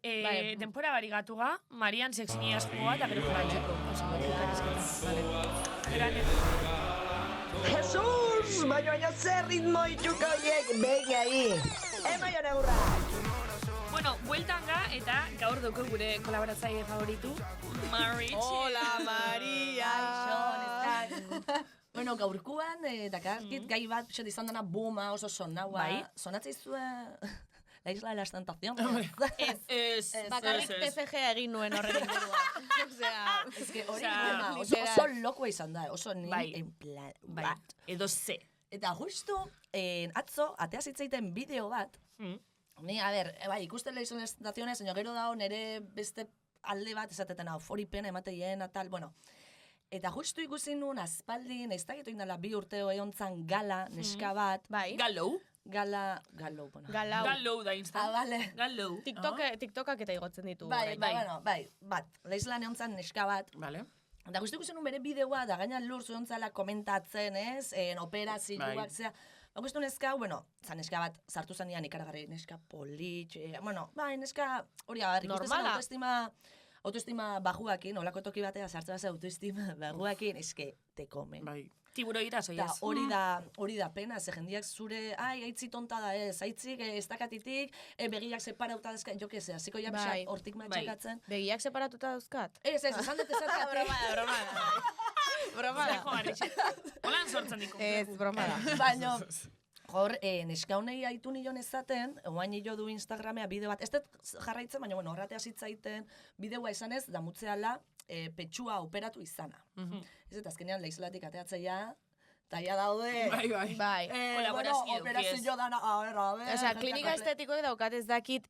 denpora bari gatuga, Marian seksini askoa eta bere joratzeko. Jesus, baina zer ritmo itxuko hiek, venga ahí. Emaio negurra. Bueno, bueltan ga, eta gaur dugu gure kolaboratzaile favoritu, Maritxi. Hola, Maria! Bueno, gaurkuan, dakarkit gai bat, pixet izan dena booma oso sonaua. Sonatzei La Isla de las Tentaciones. Ez. Bakarrik TFG egin nuen horren inguruan. Osea, es que hori oso lokua izan da, oso ni en plan, bat. Edo ze. Eta justu, atzo, atea zitzaiten bideo bat, ni, ikusten La Isla de las Tentaciones, gero dao nere beste alde bat, esateten foripen, emateien, tal, bueno. Eta justu ikusi nuen aspaldin, ez dakitu indala 2 urteo egontzan gala, neska bat. Galou? Galau. Galou da Insta. Bale. Galou. TikTokak eta igotzen ditu. Bai, bat. Laizlan egontzan neska bat. Bale. Eta guzti ikusten nuen bere bideoa, da gaina lur zuentzala komentatzen, ez? Operazioak, zera. Guztu neska, neska bat sartu zanean ikaragarri, neska polit, neska hori normala. Autoestima bajuakin, olako toki batea sartzen base autoestima bajuakin, eske, te komen. Bai. Tiburo irazo, yes. Hori da pena, ze jendiak zure, aitzi tonta da ez, aitzik ez dakatitik, begiak separatuta dauzkat, jo que se, hasiko ja pixat hortik matxekatzen. Begiak separatuta dauzkat? Ez, esan dut ezatik. Bromada. Holan sortzen diko. Ez, bromada. Baina, hor, neska honei haitu nion ezaten, oain nio du Instagramea bideo bat, ez dut jarraitzen, baina horratea zitzaiten, bideoa izan ez, damutzeala, petxua operatu izana. Ez eta azkenean leizelatik ateatzeia, eta ja daude. Bai. Kolaborazio Operazio dana, a ver. Osea, klinika estetikoek daukat ez dakit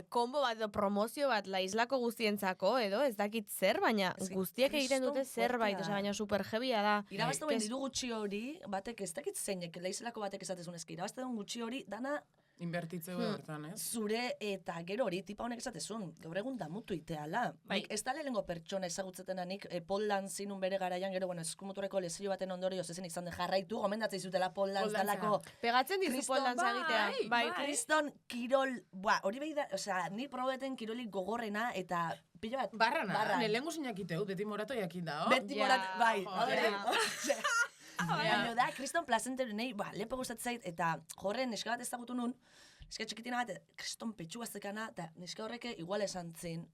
konbo bat edo promozio bat la islako guztientzako edo ez dakit zer, baina Ez, guztiek egiten dute kriston zerbait, fuertea osea, baina super heavia da. Irabazte duen diru gutxi hori, batek ez dakit zeinek, leizelako batek esatezun eski, irabazte duen gutxi hori, dana Inbertitzeu hortan, ez? zure eta gero hori, tipa honek esatezun, gaur egun damutu iteala. Bai. Nik ez da lehenengo pertsona ezagutzetenanik pole dancing bere garaian, gero, bueno, eskumuturreko lezio baten ondorioz ezen izan de jarraitu, gomendatzei zutela pole dance Pole dancea. dalako. Pegatzen dizu Kriston, pole dance egitea. Bai, kriston kirol, hori behi da, osea, ni probeten kirolik gogorrena eta pilo bat. Barrana, lehengo sinakiteu, beti morato jakin da, Beti Ja, morat, bai. joder. Baina da, kriston plazenteru nahi, lepo gustatzen zait, eta jorren neska bat ezagutu nun, neska txikitina bat, kriston petxu bazekana, eta neska horreke igual esan zin,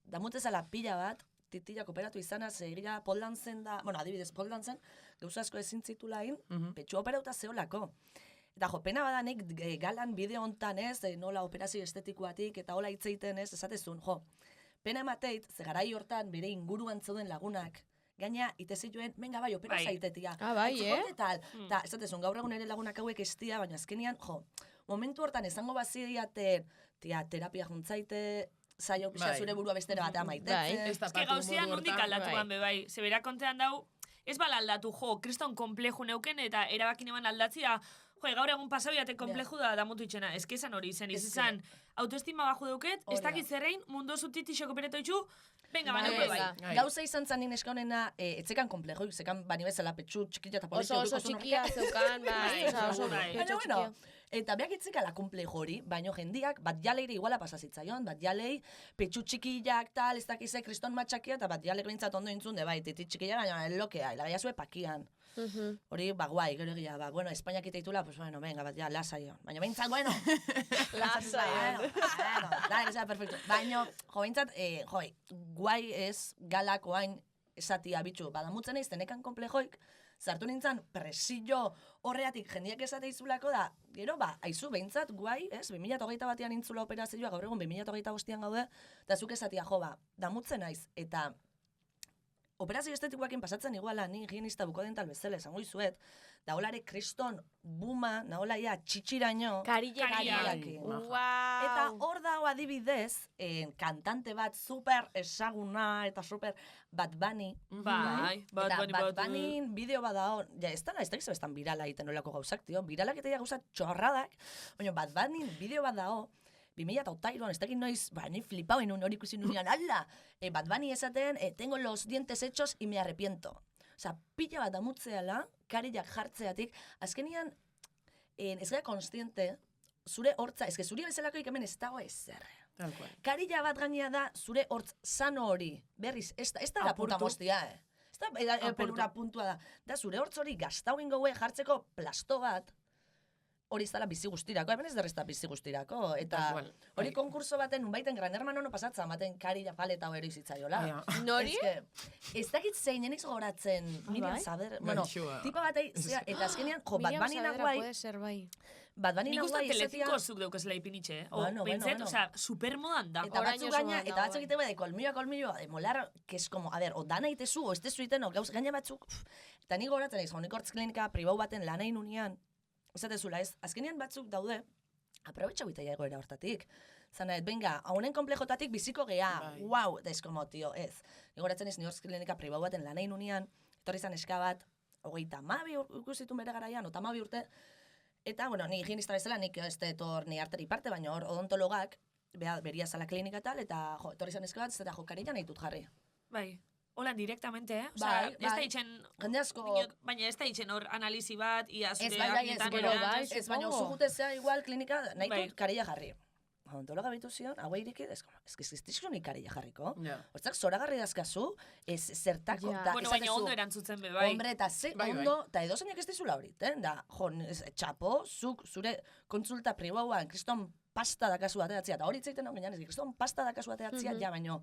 damutezala pila bat, titilak operatu izana, zegira poldantzen da, bueno, adibidez poldantzen, gauza asko ezin zitulain, petxu operauta zeolako. Eta jo, pena badanik galan bideo hontan ez, nola operazio estetikoatik, eta hola hitz egiten ez, esatezun, jo, pena emateit, ze garai hortan bere inguruan zeuden lagunak, gaina ite zituen, venga bai, opera Bai. zaitetia. Ah, bai, Tal. Ta, esatezun, gaur egun ere lagunak hauek estia, baina azkenian, jo, momentu hortan izango bazidiate, terapia juntzaite, saio pixa Bai. zure burua bestera batea maitetzen. Ez da Ez que gauzia nondik aldatuan be bai. Zebera kontean dau, ez bala aldatu, jo, kriston kompleju neuken eta erabakin eman aldatzia, jo, gaur egun pasabiate kompleju da damutu itxena. Ez que esan hori zen, ez izan, autoestima baju deuket, ez Hori da. dakit zerrein, mundu zutit isoko operetu itxu, venga, Bai, baneuke bai. venga. Gauza izan zan nien eskonena, etzekan komplejo, zekan bani bezala petxu txikila eta polizio. Oso txikia zeukan, bai, osea, oso Bai. Baina, petxo bueno, txikia. eta beak itzekala komplejo hori, baino jendiak, bat jaleire iguala pasazitzaion, bat jalei, petxu txikiak tal, ez dakize kriston matxakia, eta bat jalek bintzat ondo intzun, de bai, titi txikia, baina elokea, ila zue pakian. Hori, guai, gero egia, bueno, Espainiak iteitula, pues bueno, venga, bat ja, lasaion. Baina behintzat, bueno. Lasaion. Bueno, da, que sea perfecto. Baina, jo, behintzat, guai ez galakoain esatia bitxu, badamutzen eiz, tenekan komplejoik, zartu nintzen presillo horreatik jendiak esate izulako da, gero aizu behintzat guai, ez, 2008 batean intzula operazioa, gaur egun 2008 gaude, eta zuk esatia jo, damutzen naiz, eta operazio estetikoakin pasatzen iguala, ni higienista bukodental bezala esango izuet, da holare kriston buma, nahola ia txitxiraino, Karillaki. Wow. eta hor dago adibidez, kantante bat super esaguna eta super Bad Bunny. Bai, Eta Bad Bad Bunnyn bideo bat dago, ja, ez da beztan virala egiten olako gauzak, tio. Viralak eta gauza txorradak, baina Bad Bunnyn bideo bat dago, 2008an, ez dakit noiz, ni flipau inun hori ikusi nunean, ala, Bad Bunny esaten, tengo los dientes hechos y me arrepiento. Osa, pila bat damutzeala, karillak jartzeatik, azkenian, ez gara konstiente, zure hortza, ez que zure bezalakoik hemen ez dago ezer. Tal cual. Karilla bat gainea da zure hortz sano hori. Berriz, ez da la punta mostia, Ez da pelura puntua da. Da zure hortz hori gaztau ingoue jartzeko plasto bat, hori izala bizi guztirako, hemen ez derrezta bizi guztirako. Eta Tal cual. hori konkurso baten, unbaiten Gran Hermano no pasatzen, baten karilla paleta hori zitzaiola. Nori? Ez dakit zeinen gogoratzen, Miriam bai? Saber, bueno, Gaixoa. tipa batei, eta azkenean, jo, Bad Miriam Bunny Saavedra naguai, puede ser, bai. Bad Bunny Nik uste naguai telecinco esatia, zuk deukazela ipinitxe, eh? Bueno, Bintzet, bueno. osea, supermodan da. eta Orain batzuk oso gaina, bada, eta batzuk bai. egite de kolmilloa, de molar, que es como, a ver, o dana itezu, o ez tezu iten, o gauz gaina batzuk, eta nik goratzen naiz, nik hortz klinika pribau baten lan egin unian, esatezula ez, azkenean batzuk daude, aprobetxa guita egoera hortatik. Zanaet, venga, haunen komplejotatik biziko gea, Bai. wow, da eskomo, tio, ez. Nik goratzen naiz, nik hortz klinika pribau baten lan egin unian, etorri zan eska bat, 32 ikusitu bere garaian, 32 urte, eta, bueno, ni higienista bezala, nik ez etor ni arteri parte, baina hor odontologak, beria zala klinika tal, eta jo, etorri zan eska bat, ez eta jo, karilla nahi dut jarri. Bai. Holan direktamente, eh? Osea, Bai, ez da bai. itxen, Jende asko, baina ez da itxen hor analizi bat, ia zure ez bai, ez, argitan, gero, bai, ez, baina supongo. zugutezea igual klinika nahi Bai. dut karilla jarri. Odontologa bitu zion, hau eirikit, ez que ni karilla jarriko. Ja. Hortzak zoragarri dazkazu, ez zertako, Ja. da, Bueno, esatezu, baina ondo erantzuten be, bai. Hombre, eta ze Bai, bai. ondo, eta edozeinak ez dizula horiten, da, jo, txapo, zuk, zure kontsulta pribauan, kriston pasta dakazu ateatzia, eta hori itzaiten hau ginean, ez kriston pasta dakazu ateatzia, ja, baino,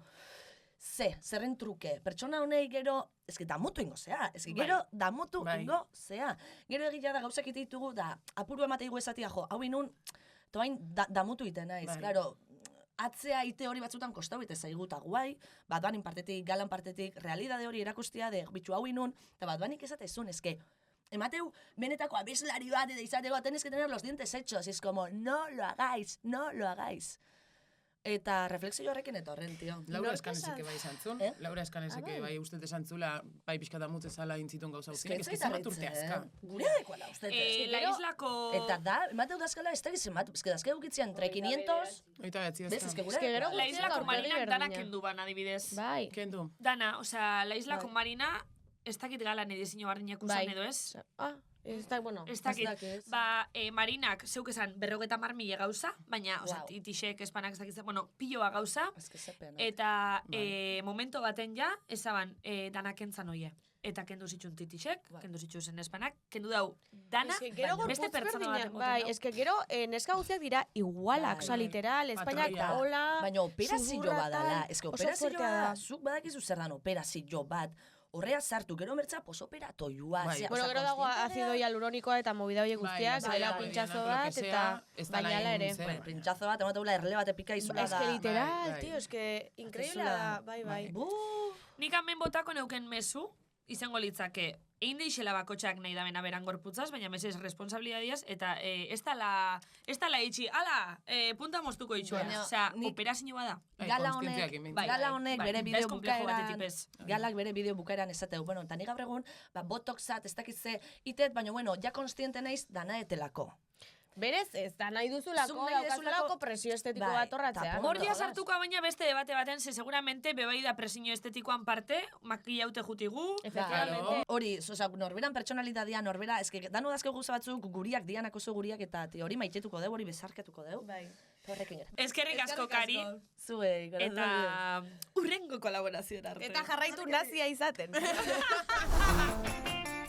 zerren truke, pertsona honei gero, ez que damutu ingo zea, ez que gero damutu Bai. ingo zea. Gero egia da gauzak ite ditugu, da, apuru emateigu esatia, jo, hau inun, toain damutu iten naiz, Bai. claro, atzea ite hori batzutan kostau ite zaigu eta guai, Bad Bunnyn partetik, galan partetik, realidade hori erakustia de bitxu hau inun, eta Bad Bunnyk esatezun, eske, emateu benetako abeslari bat eta izateko, tenés que tener los dientes hechos. Y es como, no lo hagáis. Eta reflexio horrekin etorren, tio. Laura Eskanesek bai izan Laura Eskanesek bai uste esantzula, bai pixkata mutzezala intzitun gauza guztiak. Ez zenbat urte azka. Gure dekoala, uste. La islako... Eta da, emateu dazkala, ez da gizien bat, ez que dazke gukitzean entre 500... Oita betzi ¿Ves? Es que gure gero La islako aurpegi marinak berdina. dana kendu ban, adibidez. Bai. Kendu. Dana, osea, la islako marina, ez dakit galan edizio bardinak usan edo ez? Ez da, bueno. Ez dakit. Marinak, zeuk esan, 50.000 gauza, baina, osea, titixek, espanak, ez dakit, bueno, piloa gauza, eta momento baten ja, ezaban, dana kentzan oie. Eta kendu zitxun titixek, kendu zitxun espanak, kendu dau dana, beste pertsona baten moten. Bai, eske gero, neska guztiak dira igualak, oza, literal, Espainak hola, baina operazio badala, eske operazio da, zuk badakizu zer dan operazio bat, horrea sartu, gero mertza posoperatoiua. Bueno, gero dago azido hialuronikoa eta movida horiek guztiak, dela pintxazo bat, eta baina ere. Pintxazo bat, emateula erle bat epika izula da. Eske literal, tio, eske increíble da, bai. Nik hamen botako neuken mezu, izango litzake, egin deixela bakotxak nahi da bena beran gorputzaz, baina mesez responsabilidadiaz, eta ez tala itxi, ala, punta moztuko itxua. Osea, operazio bada. Gala honek bere bideo bukaeran, galak bere bideo bukaeran esateu, bueno, eta ni gaur egun, botoxat, ez dakitze, itet, baina, bueno, ja konstiente naiz dana etelako. Berez, ez da nahi duzulako, daukazulako presio estetiko bat horratzea. Mordia sartuko baina beste debate baten, ze seguramente bebai da presio estetikoan parte, makillaute jutigu. Efectivamente. Hori, norberan pertsonalitatea, norbera, eske dano dazke gauza batzuk guriak, dianak oso guriak, eta hori maitetuko deu, hori bezarkatuko deu. Bai. Eskerrik asko, Kari. Zuei, eta urrengo kolaborazioen arte. Eta jarraitu nazia izaten.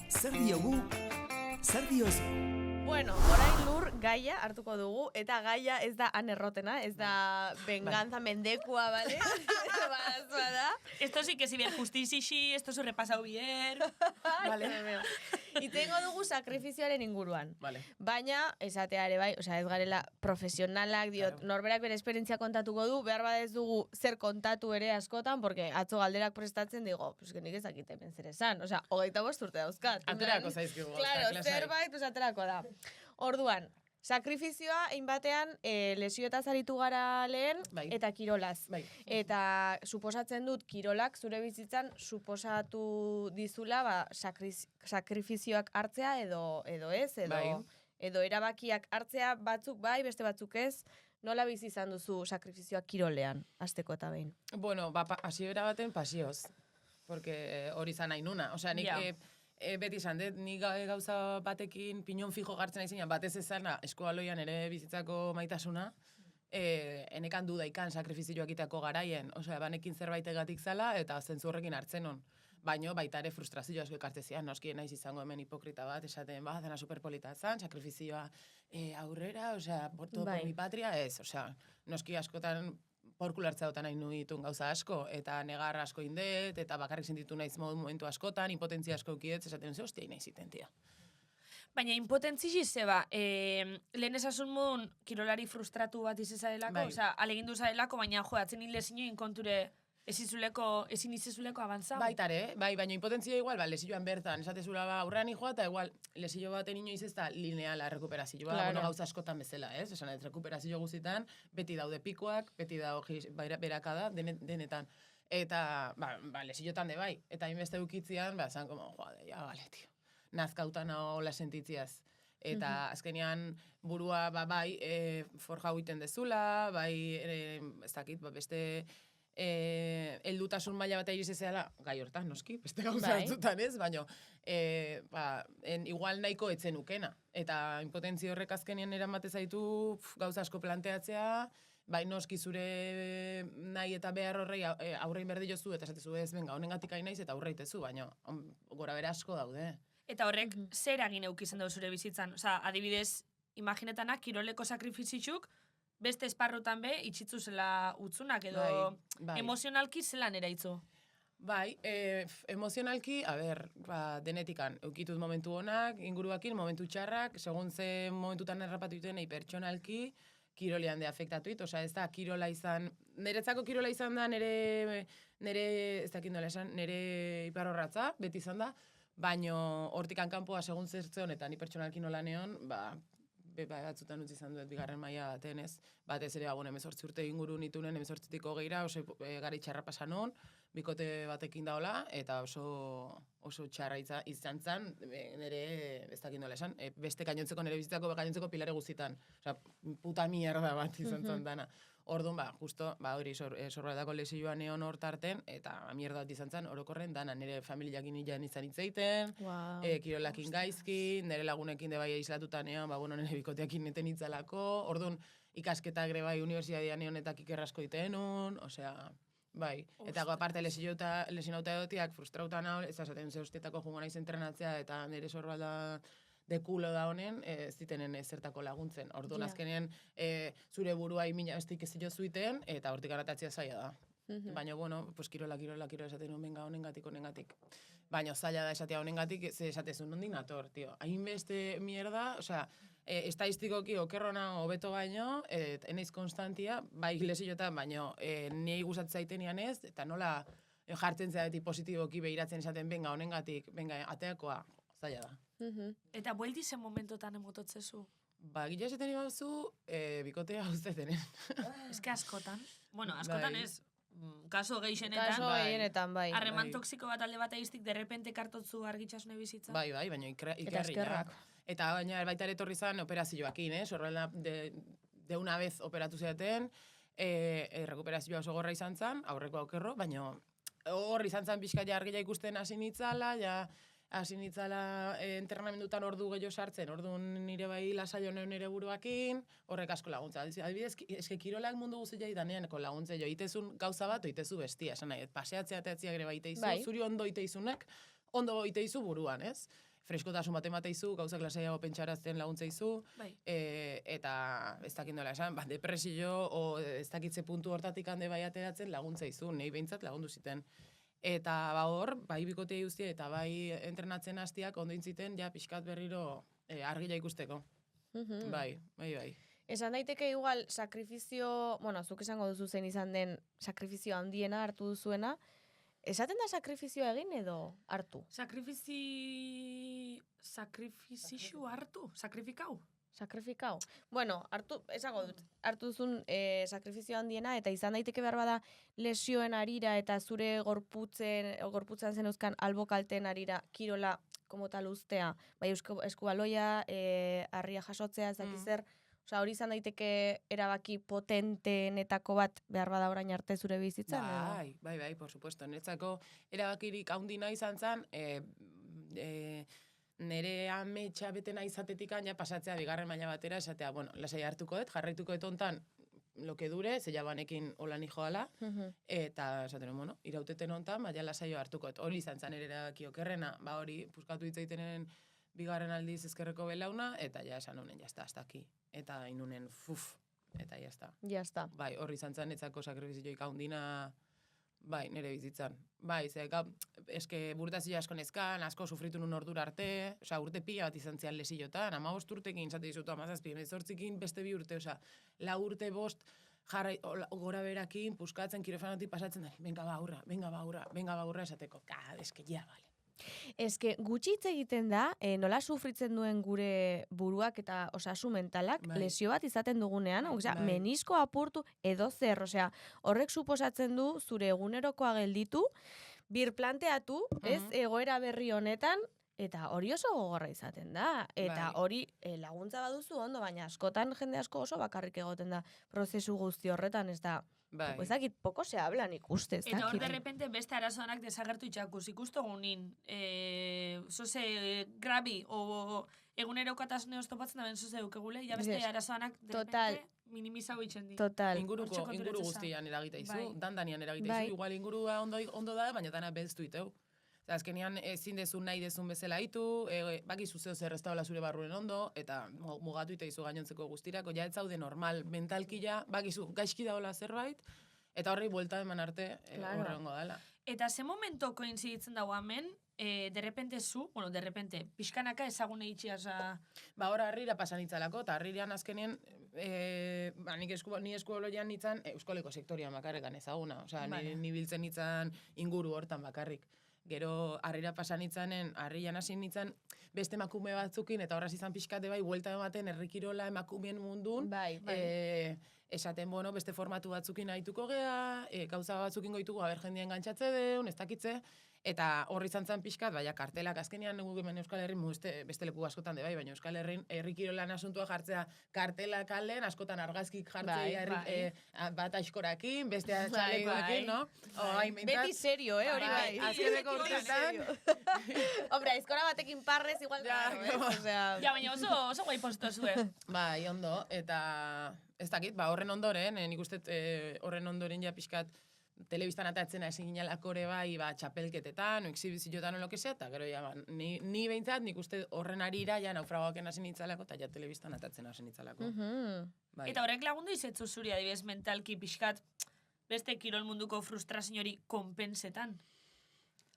Zer diogu, zer diozu. Bueno, orain lur gaia hartuko dugu, eta gaia ez da han errotena, ez da venganza mendekua, ¿vale? Bada. Esto sí que si bien justizixi, esto se repasau bien. Vale. Itengo dugu sakrifizioaren inguruan. Vale. Baina, esatea ere bai, osea, ez garela profesionalak, diot, norberak bere esperientzia kontatuko du, behar bada ez dugu zer kontatu ere askotan, porque atzo galderak prestatzen digo, pues que nik ez dakit hemen zer esan, osea, 25 urte dauzkat. Aterako zaizkigu. Claro, zerbait, aterako da. Orduan, sakrifizioa batean lesioetaz aritu gara lehen eta kirolaz. Eta suposatzen dut kirolak zure bizitzan suposatu dizula sakrifizioak hartzea edo ez, edo erabakiak hartzea batzuk bai, beste batzuk ez. Nola bizi izan duzu sakrifizioak kirolean, hasteko eta behin? Bueno, hasiera baten pasioz. Porque hori zan nahi nuna. Osea, nik... beti izan dut, ni gauza batekin pinon fijo gartzen aizinan, batez ezana eskoaloian ere bizitzako maitasuna, enekan dudaikan sakrifizioak itako garaien, osea, banekin zerbait egatik zala, eta zentzu horrekin hartzen hon. Baina baita ere frustrazio asko ekartzezian, noski naiz izango hemen hipokrita bat, esaten, dena superpolita zan, sakrifizioa aurrera, osea, por todo por mi patria, ez, osea, noski askotan porkulartza dotan nahi nuitun gauza asko, eta negar asko indet, eta bakarrik sentitu naiz momentu askotan, impotentzia asko eukidetz, esaten ze, hostia, nahi ziten, tia. Baina impotentzixi zeba, lehen esasun modun kirolari frustratu bat izazarelako, osea, alegindu zarelako, baina jo, atzen hile zinuen konture ezin izizuleko avanzau. Baitare, baina impotentzia igual, lesioan bertan, esatezula aurrean hijoa, eta igual, lesio baten inoiz ez da lineala rekuperazioa, bueno, gauza askotan bezala, ez? Esan, rekuperazio guztitan, beti daude pikoak, beti daude berakada, denetan. Eta, lesiotan de bai, eta inbeste ukitzian, zan, como, joder, ja, vale, tio. Nazkautan hola sentitziaz. Eta azkenean burua, bai, forja huiten dezula, bai, ez dakit, beste... heldutasun maila bat iriz ezela, gai hortan, noski, beste gauza batzutan ez, baina igual nahiko etzen ukena. Eta impotentzi horrek azkenean eramate zaitu gauza asko planteatzea, bai noski zure nahi eta behar horrei aurrein berdi jozu, eta esatezu ez, benga, honengatik hain naiz eta aurreitezu, baina gora bera asko daude. Eta horrek zer egin eukizen dugu zure bizitzan? Osa, adibidez, imaginetanak, kiroleko sakrifizitxuk, beste esparrotan be, itxitzu zela utzunak, edo emozionalki zelan eraitzu? Bai, emozionalki, denetikan, eukitut momentu honak, inguruakin, momentu txarrak, segun ze momentutan errapatu duten, pertsonalki, kirolean de afektatuit, osea, ez da, kirola izan, niretzako kirola izan da, nire ez dakit nola esan, nire iparrorratza, beti izan da, Baino hortikan kanpoa segun zertzeon eta ni pertsonalki nola neon, batzutan utzi izan duet bigarren maila baten, ez? Batez ere, 18 urte inguru nitunen, 18tik 20ra, oso gari txarra pasan non, bikote batekin daola, eta oso txarra izan zen, nire, ez dakit nola esan, beste gainontzeko nire bizitzako gainontzeko pilare guztitan. Osea, puta mierda bat izan zen dana. Orduan, justo, hori sorbaretako lesioa neon hortarten, eta mierda bat izan zen, orokorren dana, nire familiakin izan itzeiten, kirolakin gaizki, nire lagunekin de bai aislatuta neon, nire bikoteakin neten itzalako, orduan, ikasketa gre bai unibertsitatea neonetak ikerrasko itenun, osea, bai. Eta aparte lesionauta edotiak frustrauta naho, ez azaten ze hostietako jungo naiz entrenatzea, eta nire sorbalda de kulo da honen, ez ditenen zertako laguntzen. Orduan azkenean, zure burua imina bestik ez zuiten, eta hortik aratatzea zaila da. Baina, pues kirola esaten nuen benga honengatik. Baina zaila da esatea honengatik, ze esatezun nondik nator, tio. Hainbeste mierda, osea, estadistikoki okerrona hobeto baino, enaiz konstantia, bai lesioetan, baino niei gustatzen zaitenian ez, eta nola jartzen zaetik positiboki behiratzen esaten benga honengatik, benga ateakoa, zaila da. Eta buelti zen momentotan emototzezu? Gila esaten ibazu, bikotea hauztetenen. Ez que askotan. Bueno, askotan ez. Kaso gehienetan. Kaso gehienetan, bai. Harreman toksiko bat alde bat egiztik, derrepente kartotzu argitxasune bizitza. Bai, baina ikerriak. Eta baina baita ere torri zan operazioakin, horrela de una vez operatu zeaten, rekuperazioa oso gorra izan zan, aurreko aukerro, baina hor izan zan pixka ja argila ikusten hasi nitzala, hasi nitzala entrenamendutan ordu gehiago sartzen, orduan nire bai lasaio nire buruakin, horrek asko laguntza. Adibidez, eske kirolak mundu guztia daneaneko laguntza jo, itezun gauza bat, oitezu bestia, esan nahi, paseatzea eta etzia gre baiteizu, zuri ondo iteizunek, ondo iteizu buruan, ez? Freskotasun bat emateizu, gauzak lasaiago pentsarazten laguntzeizu, eta ez dakindola esan, depresio, o ez dakitze puntu hortatik hande bai ateratzen laguntzeizu, nahi behintzat lagundu ziten. Eta hor, bai bikotea guztia eta bai entrenatzen hastiak ondo intziten, ja pixkat berriro argila ikusteko. Bai. Esan daiteke igual sakrifizio, zuk esango duzu zen izan den sakrifizio handiena hartu duzuena, esaten da sakrifizioa egin edo hartu? Sakrifizio hartu? Sakrifikau? Sakrifikau. Esango dut, hartu duzun sakrifizio handiena, eta izan daiteke behar bada lesioen arira eta zure gorputzen zen euskan albokalten arira kirola komotal ustea, bai eskubaloia, harria jasotzea, ez dakiz zer, hori izan daiteke erabaki potenteenetako bat behar bada orain arte zure bizitzan? Bai, por supuesto. Netzako erabakirik haundina izan zen, nere ametsa betena izatetik aina pasatzea bigarren maila batera, esatea, lasai hartuko dut, jarraituko dut ontan lo que dure, zeia banekin holan joala, eta esaten, irauteten ontan, baina lasaio hartuko dut. Hori izan zen ere erabaki okerrena, hori puskatu ditzaitenen bigarren aldiz ezkerreko belauna, eta ja esan honen, jazta, hasta aquí. Eta inunen, eta jazta. Bai, hori izan zen, etzako sakrifizioik haundina, bai, nire bizitzan. Bai, eske burutazio asko nezkan, asko sufritu nun ordura arte, urte pila bat izan zean lesiotan, 15 urtekin, zate dizutu 17, 18ekin beste 2 urte, 4 urte 5 jarrai gora berakin, puskatzen, kirofanotik pasatzen da, venga ba aurra, esateko, eske ja, bale. Eske gutxi hitz egiten da, nola sufritzen duen gure buruak eta osasun mentalak, lesio bat izaten dugunean, menisko apurtu edo zer, horrek suposatzen du zure egunerokoa gelditu, birplanteatu, ez egoera berri honetan, eta hori oso gogorra izaten da, eta hori laguntza baduzu ondo, baina askotan jende asko oso bakarrik egoten da prozesu guzti horretan, ez da, ez dakit, poko se hablan ikuste, ez dakit. Eta hor, derrepente, beste arazoanak desagertu itxakuz, ikustu gunin, zoze grabi, o egunerokatasune oztopatzen da ben zoze eukegule, ja beste arazoanak derrepente minimizau itxen di. Total. Inguru guztian eragitaizu, dandanian eragitaizu, igual ingurua ondo da, baina dana beztu iteu. Azkenean ezin dezun nahi dezun bezala hitu, bakizu zeo zer ez daula zure barruen ondo, eta mugatu itaizu gainontzeko guztirako, ja ez zaude normal mentalkia, bakizu gaizki daola zerbait, eta horri buelta eman arte horrengo dela. Eta ze momento koinziditzen dago hemen, derrepente pixkanaka ezagune itxiaz... Hor harrira pasan itzalako, eta harrirean azkenean, ni eskuoloian nintzen, euskoleko sektorian bakarrekan ezaguna, ni biltzen nintzen inguru hortan bakarrik. Gero harrira pasan itzanen, harrian hasi nintzen beste emakume batzukin, eta horraz izan pixkate bai, buelta ematen herrikirola emakumeen mundun, Bai. esaten, bueno, beste formatu batzukin ahituko gea, gauza batzukin goitugu, aber jendien gantzatze deun, ez dakitze, eta horri izan zen pixkat, baina kartelak azkenean guk hemen Euskal Herrin, beste leku askotan de bai, baina Euskal Herrin herrikirolan asuntua jartzea kartelak alden, askotan argazkik jartzea bat aizkorakin, bestea txalekoekin, no? Beti serio, hori bai. Azkeneko urteetan. Hombre, aizkora batekin parrez igual claro, osea... Ja, baina oso guai posto zue. Bai, ondo, eta ez dakit, horren ondoren, nik uste horren ondoren ja pixkat telebistan atatzen hasi ginalakore bai, txapelketetan, exhibizioetan lo que sea, eta gero ja, ni behintzat, nik uste horren arira ja naufragoaken hasi nintzalako, eta ja telebistan atatzen hasi nintzalako. Bai. Eta horrek lagundu izetzu zuri adibidez mentalki pixkat beste kirol munduko frustrazioari konpensetan.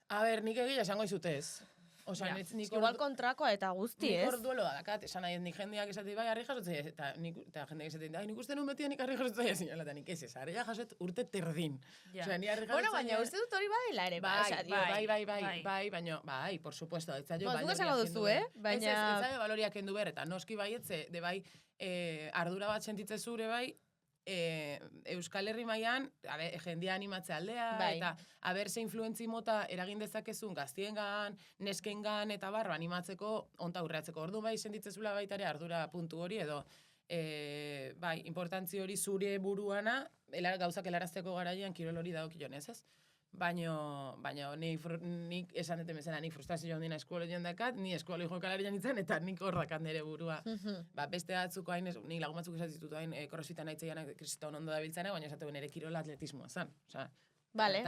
A ber, nik egia esango izute ez. Osa, nik igual kontrakoa eta guzti, ez? Nik hor dueloa dakat, esan nahi, nik jendeak esate bai, harri jasotzea, eta jendeak esate, nik uste nun beti nik harri jasotzea zinela, eta nik ez, harri jasot urte terdin. Osea, ni harri jasotzea... Bueno, baina uste dut hori badela ere, bai, baina, bai, por supuesto, ez zailo baloriak esango duzu, baina... Ez zailo baloriak endu behar, eta noski bai, de bai, ardura bat sentitze zure bai, Euskal Herri mailan, jendea animatze aldea, eta aber ze influentzi mota eragin dezakezun gaztiengan, neskengan eta barro animatzeko onta aurreatzeko. Ordu bai sentitzezula baita ere ardura puntu hori edo bai, importantzi hori zure buruana, gauzak helarazteko garaian kirol hori dagokionez, ez? Baina nik esan dute bezala, nik frustrazio handina eskola jendakat, ni eskola jokalari nintzen, eta nik horrakat nire burua. Beste batzuko hain, nik lagun batzuk esatitutu hain, crossfitan aitzeianak kriston ondo dabiltzana, baina esatu nire kirola atletismoa zan. Vale.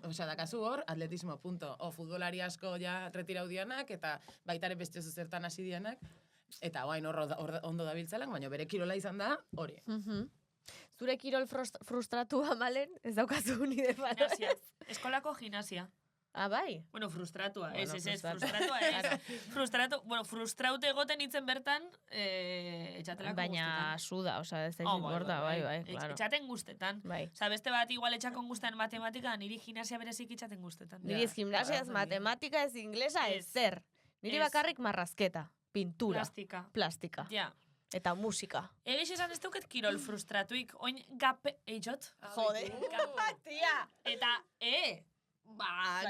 Osea, dakazu hor, atletismo.o futbolari asko ja retirau dianak, eta baitare beste zertan hasi dianak, eta hain hor ondo dabiltzalak, baina bere kirola izan da, hori. Zure kirol frustratua, malen? Ez daukazu nide balorea. Gimnasia. Eskolako gimnasia. Ah, bai? Bueno, frustratua, frustratua, frustraute egoten itzen bertan, etxatelako baina suda, oza, ez da importa, bai, claro. Etxaten guztetan. Bai. Oza, beste bat igual etxakon guztetan matematika, niri gimnasia berezik etxaten guztetan. Niri ez gimnasia, ez matematika, ez inglesa, ez zer. Niri bakarrik marrazketa, pintura, plastika. Ja. Eta musika. Egiz esan ez duket kirol frustratuik, oin gape... Eitzot? Jode. Tia! Eta,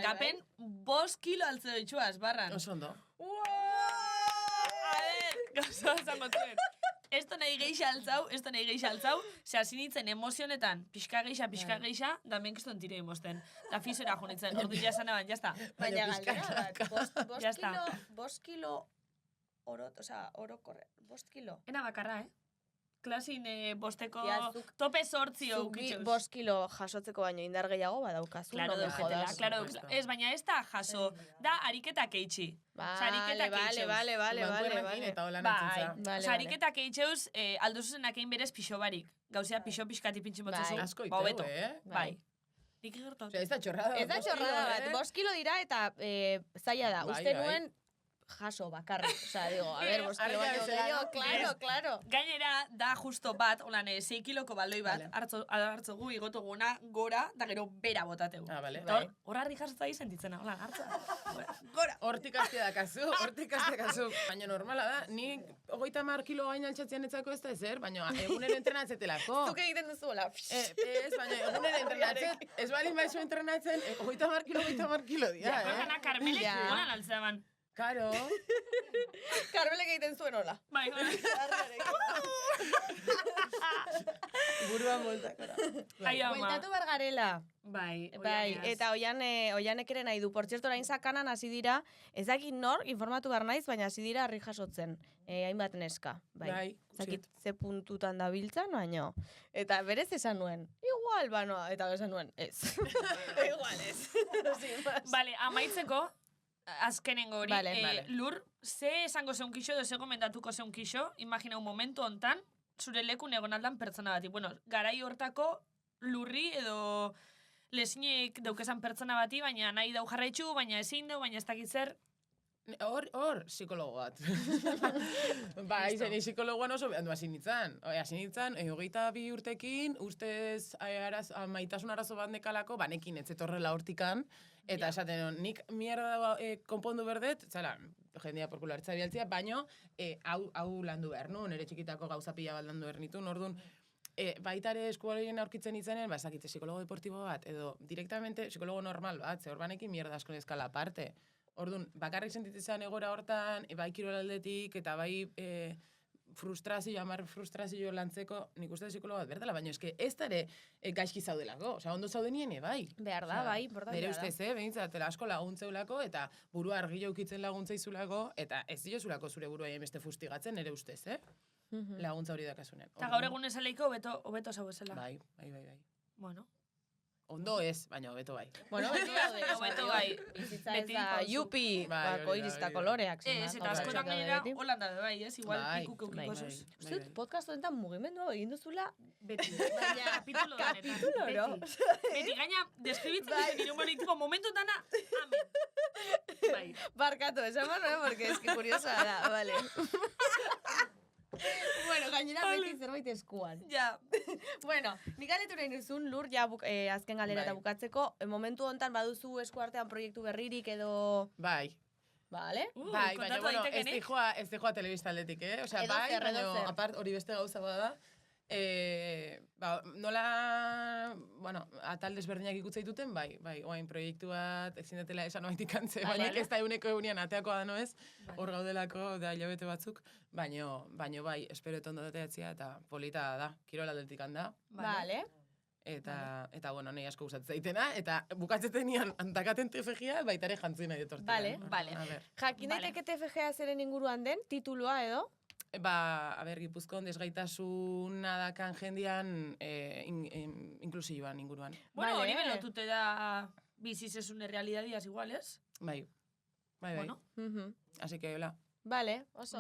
gapen 5 kilo altze doitxuaz, barran. Oso ondo. A ver, gauza zango zuen. Esto nahi geixa altzau, ze hasi nintzen emozionetan, pixka geixa, da menkeston tire emosten. Da fizera jo nintzen, ordu jasan eban, jazta. Baina galdera bat, 5 kilo orokorre, 5 kilo. Ena bakarra, Klasin bosteko tope 8 eukitxeuz. 5 kilo jasotzeko baino indar gehiago badaukazu. Claro, ez, baina ez da jaso, da ariketak eitxi. Vale. Eta hola natzintza. Ariketak eitxeuz, alduzuzenak egin berez pixo barik. Gauzea pixo pixkati pintxin botzezu. Asko iteu, Bai. Nik gertot. Ez da txorrada. Ez da txorrada bat, 5 kilo dira eta zaila da. Uste nuen jaso bakarrik, osea, digo, a ver, 5 kilo baino gehiago, claro. Gainera, da justo bat, holan, 6 kiloko baldoi bat, hartzogu, igotoguna, gora, da gero bera botategu. Vale. Horarri jasotza sentitzena, holan, hartza. Gora. Hortik hastea dakazu. Baina normala da, nik 30 kilo gain altxatzean etzako ez da ezer, baina egunero entrenatzetelako. Zuk egiten duzu, hola. Ez, baina egunero entrenatzen, ez balin baizu entrenatzen, 30 kilo dira, Bakana Carmelek holan altzaban. Karo. Carmelek egiten zuen hola. Bai, Buruan moltakora. Bueltatu bargarela. Bai, eta oianek ere nahi du. Por cierto, orain sakanan hasi dira, ez dakit nor, informatu behar naiz, baina hasi dira harri jasotzen. Hainbat neska. Bai. Zakit ze puntutan da biltzan, baina. Eta berez esan nuen. Igual, banoa. Eta esan nuen, ez. Igual, ez. Vale, amaitzeko, azkenengo hori, Vale. Lur, ze esango zeun kixo, edo ze gomendatuko zeun kixo, imagina un momentu hontan, zure lekun egon aldan pertsona bati. Bueno, garai hortako lurri edo lesinek daukezan pertsona bati, baina nahi dau jarraitzu, baina ezin dau, baina ez dakit zer. Hor, psikologo bat. Izen psikologoan oso behandu hasi nintzen. Hasi nintzen, 22 urtekin, ustez maitasun arazo bat nekalako, banekin ez zetorrela hortikan, Eta esaten, nik mierda konpondu berdet, zala, jendia porkularitza bialtzia, baino, hau landu behar, no? Nere txikitako gauza pila bat landu behar nituen, orduan, baitare eskualorien aurkitzen izanen, ezakite, psikologo deportibo bat, edo direktamente psikologo normal bat, ze horbanekin mierda asko eskala aparte. Orduan, bakarrik sentitzen egora hortan, bai kirolaldetik, eta bai frustrazio lantzeko, nik uste psikologo bat berdela, baina eske ez da ere gaizki zaudelako, ondo zaudenien bai. Behar da, bai, importantea da. Nere ustez, behintzat, asko laguntzeulako, eta burua argi jaukitzen laguntzaizulako, eta ez diozulako zure burua beste fustigatzen, nere ustez, laguntza hori dakasunen. Eta gaur egun esaleiko hobeto zau esela. Bai. Bueno. Ondo ez, baina hobeto bai. Bueno, hobeto bai. Bizitza ez da yupi, koirista koloreak. Ez, eta askotan gainera Holanda bai, ez? Igual pikuk eukiko zuz. Uste dut, podcast honetan mugimendu egin duzula beti. Baina, kapitulo, no? Beti, gaina, deskribitzen dut, nire momentu dana, amen. Bai. Barkatu, esan barro, porque es que curiosa da, vale. Bueno, gainera beti zerbait eskuan. Ja. Bueno, nik galetu nahi nizun, Lur, ja azken galera eta bukatzeko, momentu hontan baduzu eskuartean proiektu berririk edo... Bai. Vale? Bai, baina, bueno, ez dijoa telebista aldetik, Osea, bai, baina, apart, hori beste gauza bada da, nola, bueno, atal desberdinak ikutzaituten, bai, oain proiektu bat, ezin detela esan oaitik antze, baina ez da euneko eunian ateakoa da noez, hor gaudelako, da hilabete batzuk, baino bai, espero etondo dateatzia, eta polita da, kirola aldetik handa. Vale. Eta bueno, nahi asko gustatzen zaitena, eta bukatzeten nian antakaten TFG-a, baita ere jantzin nahi detortien. Vale. Jakin daiteke TFG-a zeren inguruan den, titulua edo? Gipuzkoan desgaitasuna dakan jendian inklusioan inguruan. Bueno, hori belotute da bizizesune realidadiaz igual, ez? Bai. Bueno. Así que, hola. Vale, oso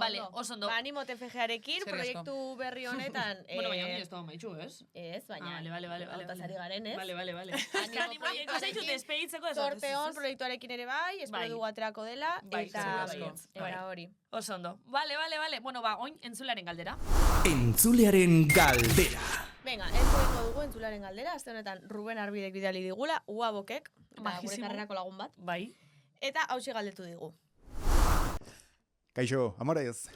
ondo. Animo TFG-arekin, proiektu berri honetan. Bueno, baina ez da maitxu, ez? Ez, baina. Vale. Autazari garen, ez? Vale. Animo proiektu despeditzeko ez. Sorteon proiektuarekin ere bai, espero dugu aterako dela, eta hori. Oso ondo. Vale. Bueno, oin entzularen galdera. Entzulearen galdera. Venga, entzulengo dugu entzularen galdera, azte honetan Ruben Arbidek bidali digula, Uabokek, gure karrerako lagun bat. Bai. Eta hauxe galdetu digu. Kaixo, amorez.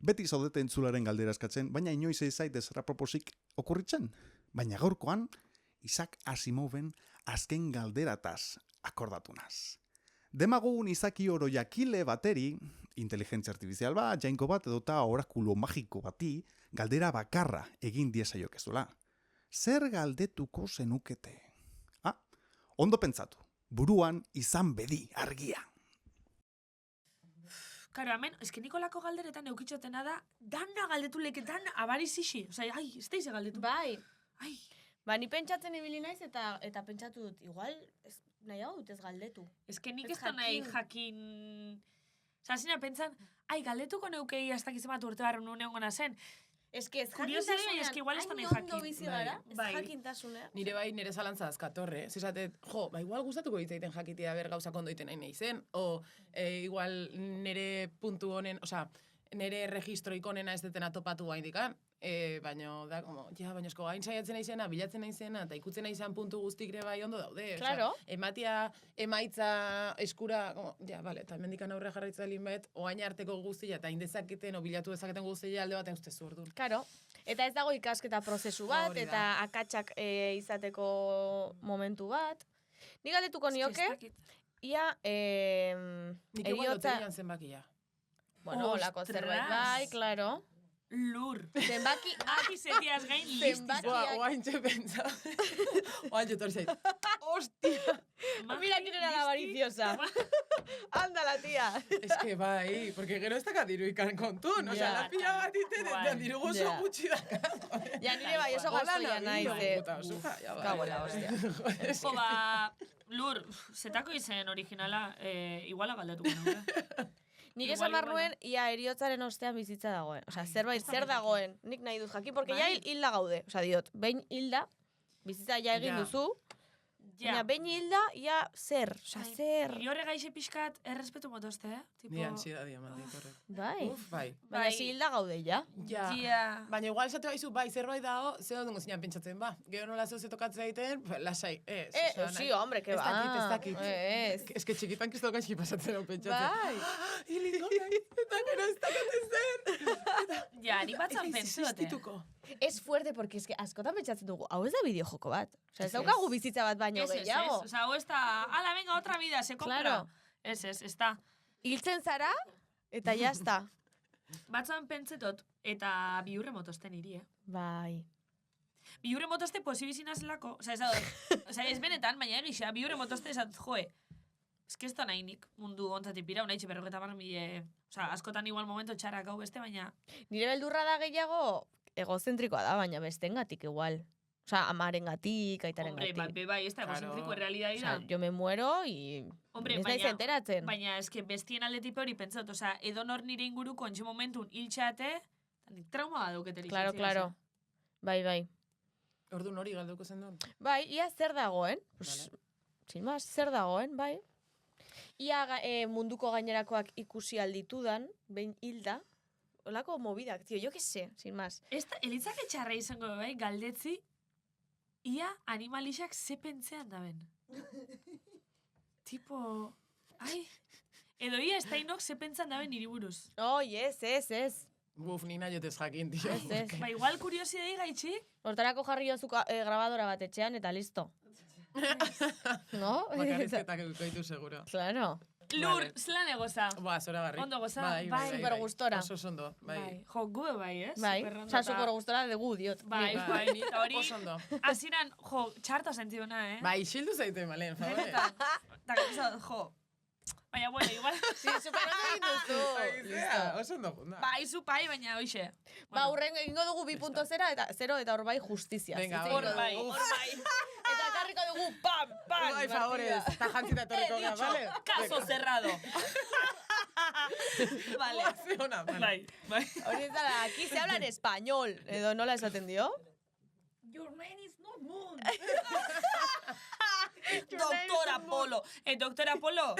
Beti zaudete entzularen galdera eskatzen, baina inoiz ez zait ezerra proposik okurritzen. Baina gaurkoan, Isaac Asimoven azken galderataz akordatunaz. Demagun izaki oroiakile bateri, inteligentzia artifizial bat, jainko bat edota orakulo magiko bati, galdera bakarra egin diesaiokezula. Zer galdetuko zenukete? Ondo pentsatu, buruan izan bedi argia. Karo, hemen, eske Nikolako galderetan eukitxotena da, dana galdetu leketan abarizixi. Osea, ez da ize galdetu. Bai. Ni pentsatzen ibili naiz eta pentsatu dut, igual, nahiago dut ez galdetu. Eske nik ez da nahi jakin... Osa, zina pentsan, galdetuko neukei hasta bat urte barru nune ongona zen. Eske ez jakintasuna, eske igual ez da nahi jakin. Ondo bizi gara, ez jakintasuna. Nire zalantza azkatorre. Zizatet, igual gustatuko ditzaiten jakitea ber gauza kondoiten nahi nahi zen, o igual nire puntu honen, osa, nire registro ikonena ez detena topatu gain dikan, baina da, baina esko gain saiatzen nahi zena, bilatzen nahi zena, eta ikutzen nahi zen puntu guztik ere bai ondo daude. Claro. Ematia, emaitza eskura, eta hemendikan aurre jarraitza linbet, oain arteko guztia, eta indezaketen, bilatu dezaketen guztia alde baten ustezu orduan. Claro. Eta ez dago ikasketa prozesu bat, eta akatsak izateko momentu bat. Ni galdetuko nioke, ia, nik igual loterian zenbakia. Bueno, olako zerbait bai, claro. Lur. Zenbaki, setiaz gain listiz. Oain txe pentsa. Oain txe torri zait. Hostia. Mira quién era la avariciosa. Anda la tía. Es que bai, porque gero ez dakat diru ikan kontun. Osa, la pila bat iten, eta diru gozo gutxi dakat. Ja, nire bai, oso goztoia nahi. Kago la hostia. Lur, zetako izen originala, iguala galdetuko nuke. Nik esan nuen, ia eriotzaren ostean bizitza dagoen. Osa, zerbait, zer dagoen. Nik nahi dut jakin, porque ja hilda gaude. Osa, diot, behin hilda, bizitza ja egin duzu. Ja. Baina behin hilda, ia zer, osea, zer. Ni horre gaixe pixkat errespetu motoste, Tipo... Ni ansiedad eman horrek. Bai. Uf, bai. Baina Bai. si hilda gaude, ja. Ja. Ja. Baina igual esate baizu, bai, zerbait dago, ze ondungo zinean pentsatzen, ba. Gero nola zeu tokatzen egiten, lasai, ez. osea, Sí, nahi- hombre, que ez va. dakit, ez dakit. Ez. Ez que txikitan kristo gaizki pasatzen hau pentsatzen. Bai. Hiliko nahi, eta gero ez dakit zer. Ja, ni batzan pentsu dute. Existituko. Es fuerte, porque es que askotan pentsatzen dugu, hau ez da bideojoko bat. Osea, ez daukagu bizitza bat baino gehiago. O sea, hau ez da, ala, venga, otra vida, se compra. Claro. Ez da. Hiltzen zara, eta jazta. Batzuan pentsetot, eta biurre motosten iri, Bai. Biurre motoste posibizina zelako, ez benetan, baina egisa, biurre motoste esat, joe, ez que ez da nahinik mundu ontzatik pira, unaitxe berroketa bar mile, askotan igual momento txarrak hau beste, baina... Nire beldurra da gehiago egozentrikoa da, baina bestengatik igual. Osea, amarengatik, aitarengatik. Hombre, bai, ez da egozentriko Claro. realidad O sea, dira. yo me muero y Hombre, ez naiz enteratzen. Baina, eske bestien aldetipe hori pentsat, edonor nire inguruko ontxe momentun hiltxate, nik trauma bat dauketerik. Claro. Bai. Orduan hori galduko zen duen. Bai, ia zer dagoen? Pues, sin más, zer dagoen, bai. Ia munduko gainerakoak ikusi alditudan, behin hilda, olako movidak, tío, yo que sé, sin más. Ez da, elitzake txarra izango, bai, galdetzi, ia animalixak ze pentsean daben. Tipo, ai, edo ia ez tainok ze pentsan daben niri buruz. Oi, ez. Buf, nina jotez jakin, tio. Ez. Ba, igual kuriosidei gaitxik, Hortarako jarri jozu grabadora bat etxean eta listo. No? Bakarrizketak eukoitu seguro. Claro. Lur, Vale. zelan egoza. Ba, zora garri. Ondo goza, Bai, bai, super gustora. Oso ondo, bai. Jo, gu bai, ez? Bai, Superrondo oza, eta- super gustora dugu, diot. Bai, Bai. bai, eta hori, Oso ondo. hasieran, jo, txarta sentiona, Bai, xildu zaite, malen, favore. Benetan. Eta gauza, jo. Baina, bueno, igual... Sí, super ondo egin duzu. Listo. Oso ondo, junda. Bai, zu pai, baina hoxe. Ba, urren egingo dugu 2.0 eta 0 eta hor bai justizia. Venga, Hitz Hor egingo bai, dugu. hor bai. Eta ekarriko dugu, pam, Bai, favorez, eta jantzita etorriko gara, vale? Caso cerrado. Vale. Ze ona, vale. Bai. Hori ez da, aquí se habla en español. Edo nola esaten dio? Your name is not Moon. Doctora Polo. Doctora Polo,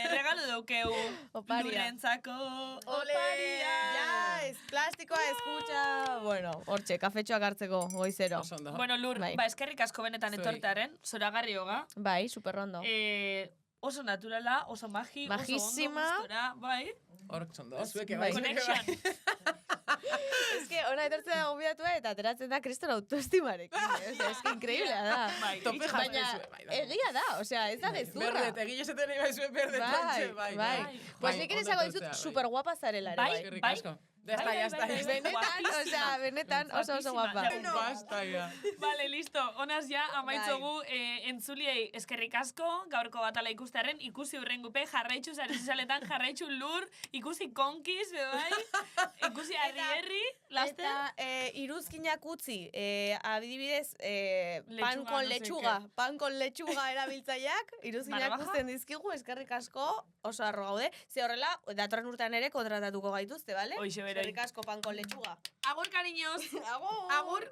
regalo daukeu. Oparia. Lurentzako. Oparia! Ja, ez plastikoa, eskucha. Bueno, hortxe, kafetxoak hartzeko, goizero. Oso ondo. Bueno, Lur, Bai. ba, eskerrik asko benetan Zuei. etortearen, zoragarri hoga. Bai, superrondo. Oso naturala, oso magi, Majísima. oso ondo gustora, bai. Hor, zondo, zueke Bai. bai. Connection. Es que ona etortzen da gobiatua eta ateratzen da kriston autoestimarekin. Osea, es que increíblea da. Bai. Tope Baina, jazte bai, da. egia da, osea, ez da gezurra. Berdet, egile zeten nahi baizue berdet. Bai, bai. bai. Pues nik ere ondo esango dizut etortzea, bai. super guapa zarela ere, Bai, bai. Eskerrik bai. asko. Ya está, ya está. Benetan, osea, benetan oso oso guapa. Guapísima. Basta, ya. Vale, listo. Honaz ja, amaitzogu entzuliei eskerrik asko, gaurko batala ikustearen, ikusi urrengupe, jarraitzu zare sozialetan, jarraitzu Lur, ikusi konkiz, bai, ikusi herri, laster. Eta iruzkinak utzi, adibidez, Lechuga, pan con no sé lechuga, pan con lechuga erabiltzaileak, iruzkinak Barbaja? uzten dizkigu, eskerrik asko, oso harro gaude. Ze horrela, datorren urtean ere kontratatuko gaituzte, bale? Hoixe berei. Eskerrik asko pan con lechuga. Agur, cariños. Agur! Agur.